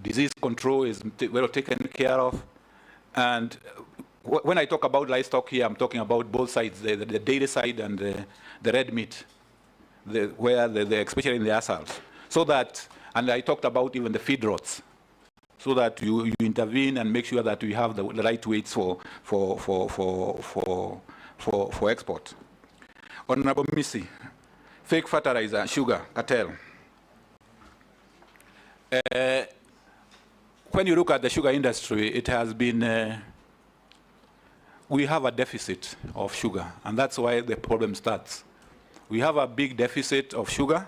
Disease control is well taken care of. And when I talk about livestock here, I'm talking about both sides, the dairy side and the red meat, especially in the assault. So that, and I talked about even the feed rots, so that you intervene and make sure that we have the right weights for export. Honorable Missy, fake fertilizer, sugar, cartel. When you look at the sugar industry, it has been we have a deficit of sugar, and that's why the problem starts. We have a big deficit of sugar,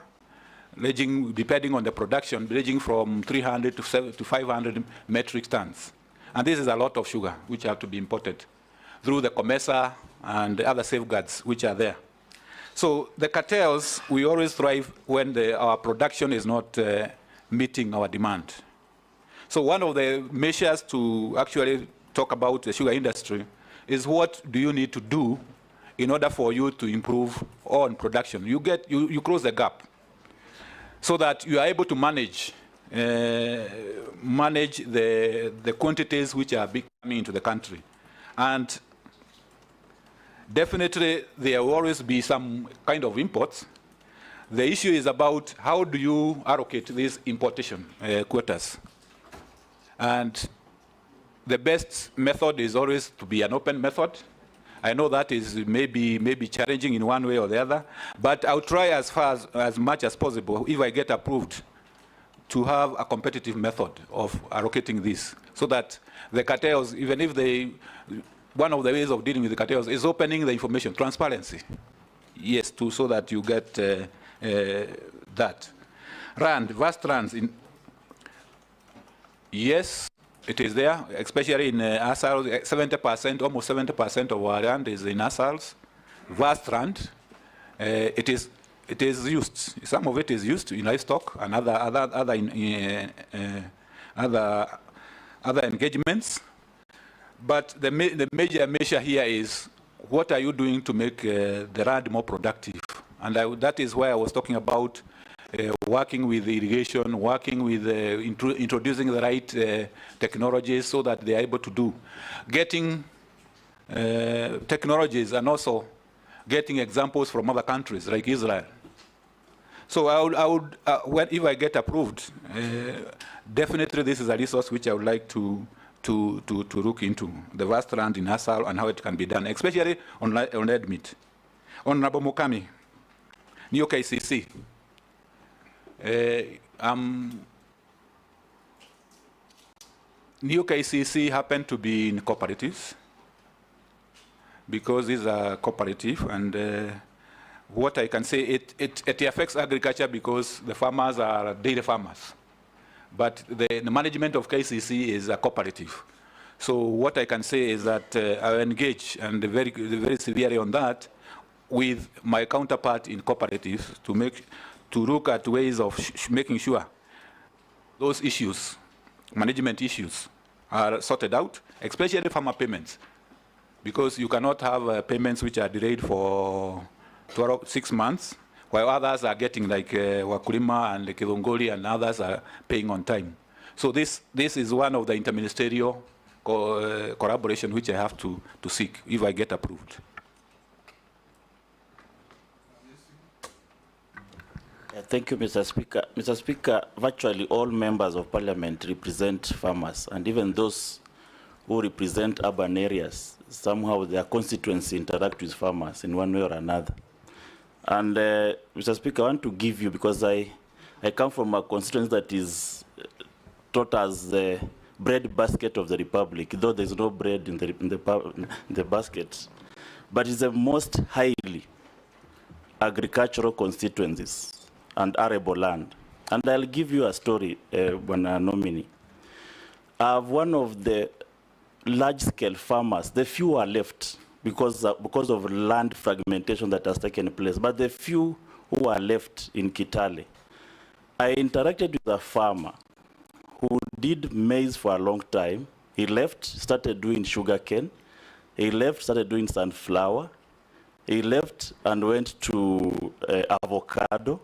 ranging, depending on the production, ranging from 300 to 500 metric tons. And this is a lot of sugar, which have to be imported through the COMESA and the other safeguards which are there. So the cartels, we always thrive when our production is not meeting our demand. So one of the measures to actually talk about the sugar industry is what do you need to do in order for you to improve on production. You close the gap so that you are able to manage the quantities which are coming into the country. And definitely there will always be some kind of imports, The issue is about how do you allocate these importation quotas. And the best method is always to be an open method. I know that is maybe challenging in one way or the other, but I'll try as much as possible, if I get approved, to have a competitive method of allocating this, so that the cartels, even if one of the ways of dealing with the cartels is opening the information, transparency. Yes, so that you get that. Vast runs in. Yes, it is there, especially in ASALs. 70%, almost 70% of our land is in ASALs. Vast land. It is used. Some of it is used in livestock and other engagements. But the major measure here is, what are you doing to make the land more productive? And that is why I was talking about working with irrigation, working with introducing the right technologies so that they are able to do. Getting technologies and also getting examples from other countries like Israel. So if I get approved, definitely this is a resource which I would like to look into, the vast land in ASAL and how it can be done, especially on red meat. Honorable Mukami, New KCC. New KCC happened to be in cooperatives, because it's a cooperative, and what I can say, it affects agriculture because the farmers are dairy farmers. But the management of KCC is a cooperative. So what I can say is that I engage, and very severely on that, with my counterpart in cooperatives to look at ways of making sure those issues, management issues, are sorted out, especially farmer payments, because you cannot have payments which are delayed for 6 months, while others are getting, like Wakulima and Kidongoli and others are paying on time. So this is one of the interministerial collaboration which I have to seek if I get approved. Thank you, Mr. Speaker. Mr. Speaker, virtually all members of parliament represent farmers, and even those who represent urban areas, somehow their constituency interact with farmers in one way or another. And Mr. Speaker, I want to give you, because I come from a constituency that is taught as the bread basket of the Republic, though there's no bread in the basket, but it's the most highly agricultural constituencies and arable land. And I'll give you a story, when a nominee. One of the large-scale farmers, the few are left because of land fragmentation that has taken place, but the few who are left in Kitale, I interacted with a farmer who did maize for a long time. He left, started doing sugarcane. He left, started doing sunflower. He left and went to avocado.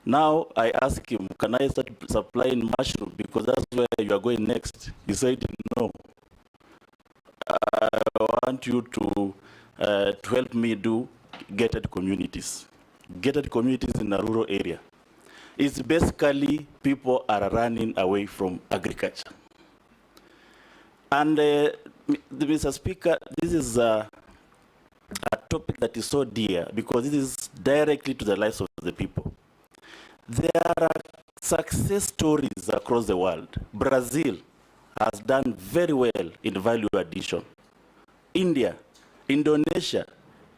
Now I asked him, can I start supplying mushroom, because that's where you are going next? He said, no. I want you to help me do gated communities. Gated communities in a rural area. It's basically people are running away from agriculture. And Mr. Speaker, this is a topic that is so dear, because it is directly to the lives of the people. There are success stories across the world. Brazil has done very well in value addition. India, Indonesia,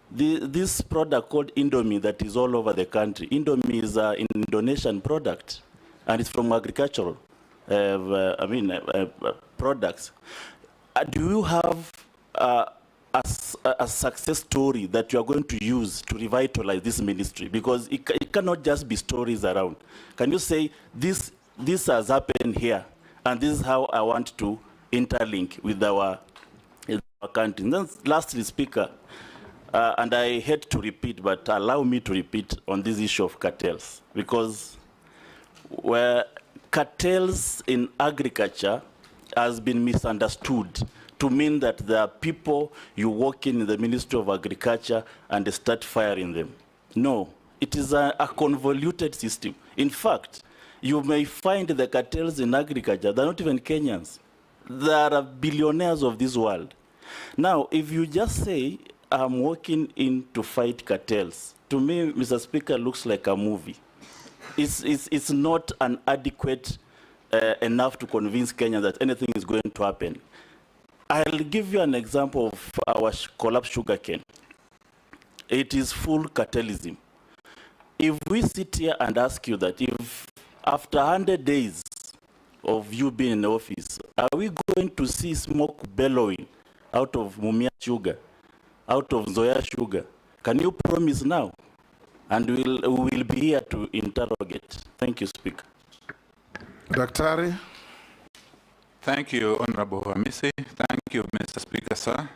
this product called Indomie that is all over the country. Indomie is an Indonesian product, and it's from agricultural products. Do you have a success story that you are going to use to revitalize this ministry? Because it cannot just be stories around. Can you say, this has happened here, and this is how I want to interlink with our country? And then lastly, Speaker, and I hate to repeat, but allow me to repeat on this issue of cartels, because where cartels in agriculture has been misunderstood to mean that there are people you walk in the Ministry of Agriculture and they start firing them. No, It is a convoluted system. In fact, you may find the cartels in agriculture, they're not even Kenyans. They are billionaires of this world. Now, if you just say, I'm walking in to fight cartels, to me, Mr. Speaker, looks like a movie. It's not an adequate enough to convince Kenyans that anything is going to happen. I'll give you an example of our collapsed sugarcane. It is full cartelism. If we sit here and ask you that if after 100 days of you being in office, are we going to see smoke bellowing out of Mumia sugar, out of Zoya sugar? Can you promise now? And we'll be here to interrogate. Thank you, Speaker. Daktari. Thank you, Honorable Hamisi. Thank you, Mr. Speaker, sir.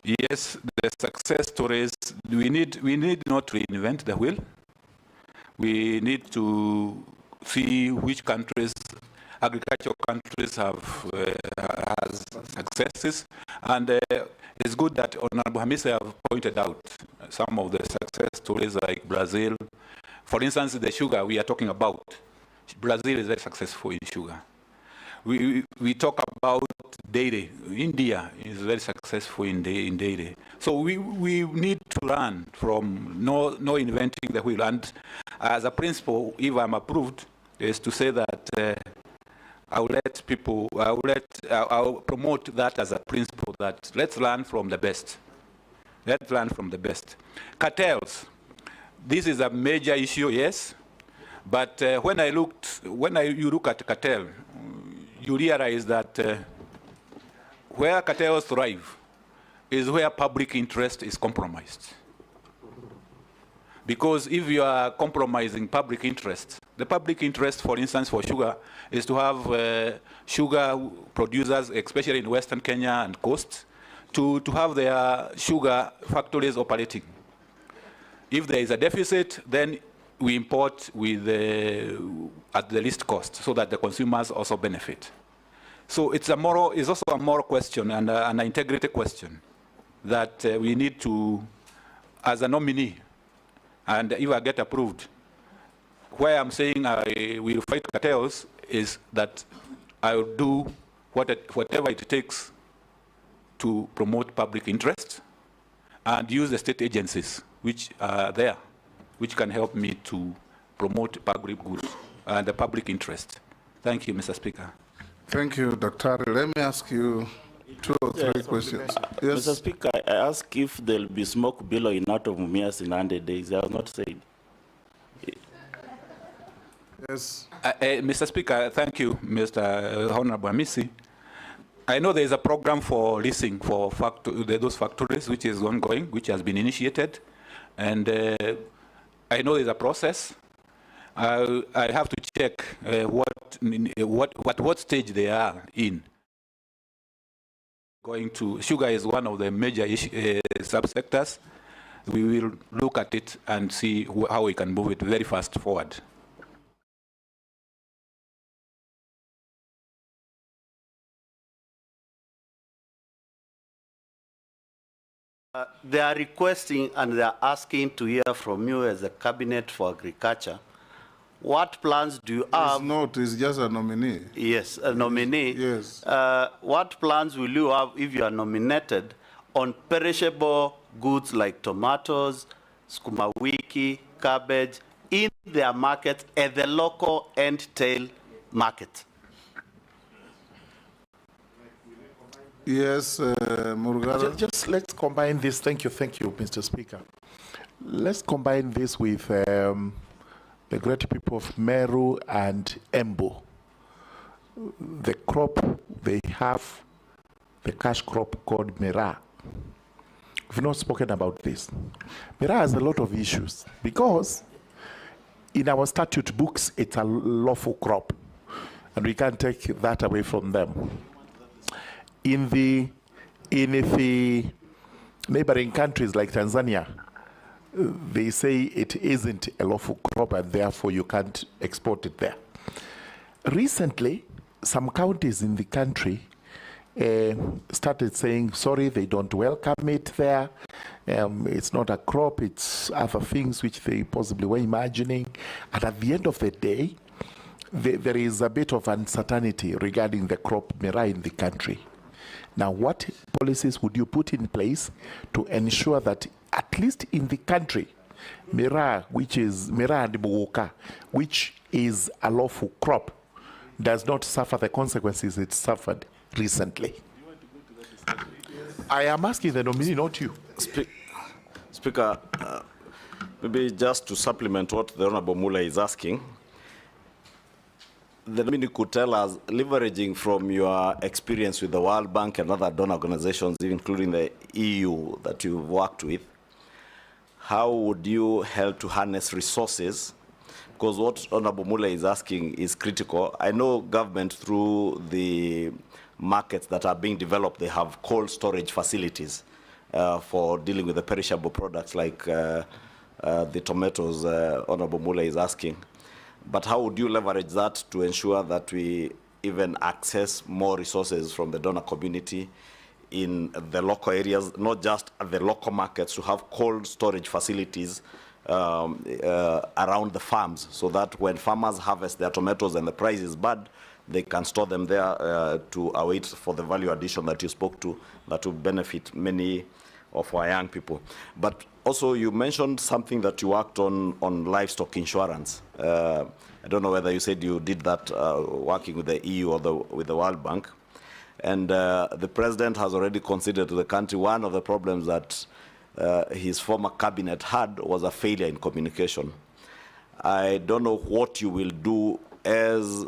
Yes, the success stories, we need not reinvent the wheel. We need to see which countries, agricultural countries has successes. And it's good that Honorable Hamisi have pointed out some of the success stories like Brazil. For instance, the sugar we are talking about, Brazil is very successful in sugar. We talk about dairy. India is very successful in dairy. So we need to learn from no inventing the wheel. And as a principle, if I'm approved, is to say that I'll promote that as a principle, that let's learn from the best. Let's learn from the best. Cartels. This is a major issue, yes. But when you look at cartel, you realize that where cartels thrive is where public interest is compromised. Because if you are compromising public interest, the public interest, for instance, for sugar, is to have sugar producers, especially in Western Kenya and coast, to have their sugar factories operating. If there is a deficit, then we import with at the least cost, so that the consumers also benefit. So it's also a moral question and an integrity question that we need to, as a nominee, and if I get approved, where I'm saying I will fight cartels is that I will do whatever it takes to promote public interest and use the state agencies which are there, which can help me to promote public goods and the public interest. Thank you, Mr. Speaker. Thank you, Dr. Let me ask you 2 or 3 questions. Yes. Mr. Speaker, I ask if there will be smoke billowing out of Mumias in 100 days. I have not said. Yes. Mr. Speaker, thank you, Mr. Honorable Hamisi. I know there is a program for leasing for those factories, which is ongoing, which has been initiated. And I know there's a process. I have to check what stage they are in. Sugar is one of the major subsectors. We will look at it and see how we can move it very fast forward. They are requesting and they are asking to hear from you as a cabinet for agriculture. What plans do you have? It's just a nominee. Yes, a nominee. Yes. What plans will you have if you are nominated on perishable goods like tomatoes, sukuma wiki, cabbage, in their market at the local end-tail market? Yes, Murugara. Just let's combine this. Thank you, Mr. Speaker. Let's combine this with the great people of Meru and Embu. The crop they have, the cash crop called Mera. We've not spoken about this. Mera has a lot of issues because in our statute books, it's a lawful crop, and we can't take that away from them. In the neighboring countries like Tanzania, they say it isn't a lawful crop and therefore you can't export it there. Recently, some counties in the country started saying, sorry, they don't welcome it there. It's not a crop, it's other things which they possibly were imagining. And at the end of the day, there is a bit of uncertainty regarding the crop miraa in the country. Now, what policies would you put in place to ensure that at least in the country, miraa, which is miraa and muguka, which is a lawful crop, does not suffer the consequences it suffered recently? I am asking the nominee, not you. Speaker, maybe just to supplement what the Honorable Mula is asking, the nominee could tell us, leveraging from your experience with the World Bank and other donor organizations, including the EU that you've worked with, how would you help to harness resources? Because what Honorable Mula is asking is critical. I know government, through the markets that are being developed, they have cold storage facilities for dealing with the perishable products like the tomatoes Honorable Mula is asking. But how would you leverage that to ensure that we even access more resources from the donor community in the local areas, not just at the local markets, to have cold storage facilities around the farms, so that when farmers harvest their tomatoes and the price is bad, they can store them there to await for the value addition that you spoke to, that will benefit many of our young people. But also, you mentioned something that you worked on livestock insurance. I don't know whether you said you did that working with the EU or with the World Bank. And the president has already considered to the country one of the problems that his former cabinet had was a failure in communication. I don't know what you will do as,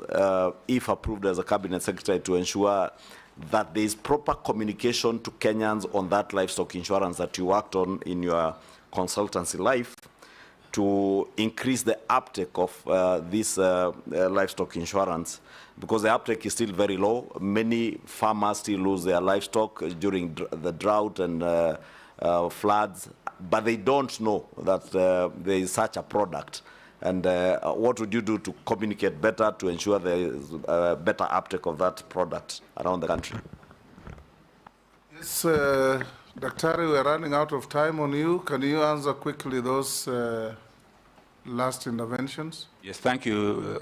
if approved as a cabinet secretary, to ensure that there is proper communication to Kenyans on that livestock insurance that you worked on in your consultancy life, to increase the uptake of this livestock insurance, because the uptake is still very low. Many farmers still lose their livestock during the drought and floods, but they don't know that there is such a product. And what would you do to communicate better to ensure there is better uptake of that product around the country? Yes, Daktari, we're running out of time on you. Can you answer quickly those last interventions? Yes, thank you,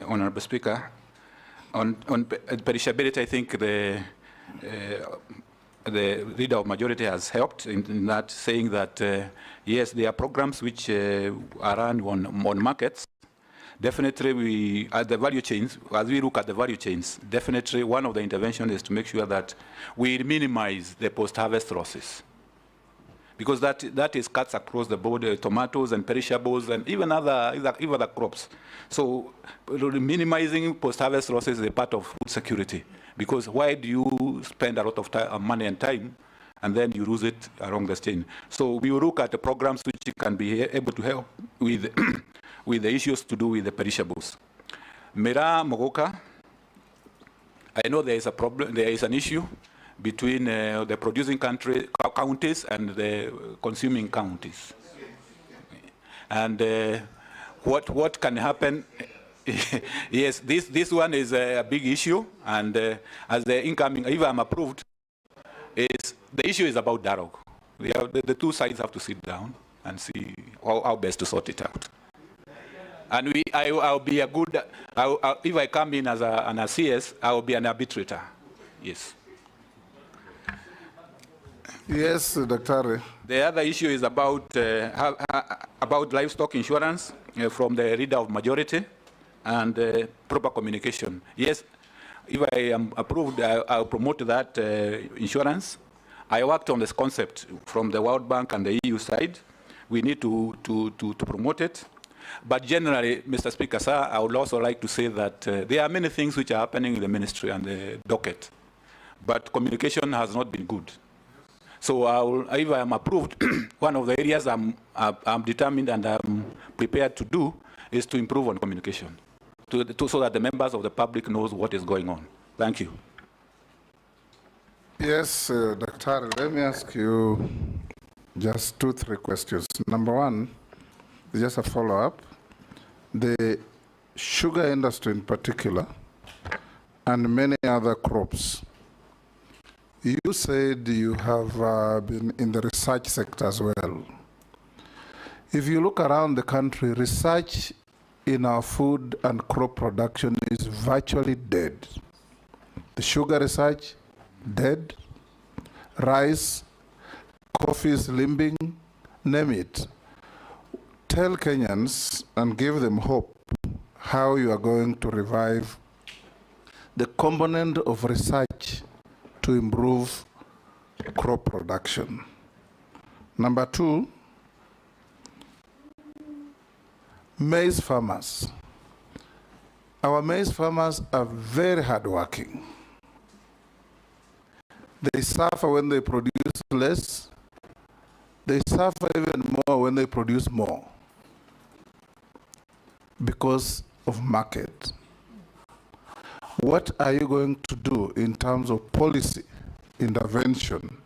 Honorable Speaker. On perishability, I think the leader of majority has helped in that, saying that yes, there are programs which are run on markets. Definitely, we at the value chains, as we look at the value chains, definitely one of the interventions is to make sure that we minimize the post-harvest losses, because that is cuts across the board, tomatoes and perishables and even other crops. So minimizing post-harvest losses is a part of food security, because why do you spend a lot of time, money and time, and then you lose it along the chain? So we will look at the programs which can be able to help with with the issues to do with the perishables. Miraa, Mogoka, I know there is a problem, there is an issue between the producing counties and the consuming counties. And what can happen? Yes, this one is a big issue, and as the incoming, if I'm approved, the issue is about dialogue. The two sides have to sit down and see how best to sort it out. And I'll be a good, if I come in as an CS, I will be an arbitrator. Yes. Yes, Dr. The other issue is about livestock insurance from the leader of majority and proper communication. Yes, if I am approved, I'll promote that insurance. I worked on this concept from the World Bank and the EU side. We need to promote it. But generally, Mr. Speaker, sir, I would also like to say that there are many things which are happening in the ministry and the docket, but communication has not been good. So if I am approved, one of the areas I'm determined and I'm prepared to do is to improve on communication, so that the members of the public knows what is going on. Thank you. Yes, Dr. Let me ask you just 2-3 questions. Number one is just a follow-up. The sugar industry in particular and many other crops you said you have been in the research sector as well. If you look around the country, research in our food and crop production is virtually dead. The sugar research, dead. Rice, coffee is limping, name it. Tell Kenyans and give them hope how you are going to revive the component of research to improve crop production. Number two, maize farmers. Our maize farmers are very hardworking. They suffer when they produce less. They suffer even more when they produce more because of market. What are you going to do in terms of policy intervention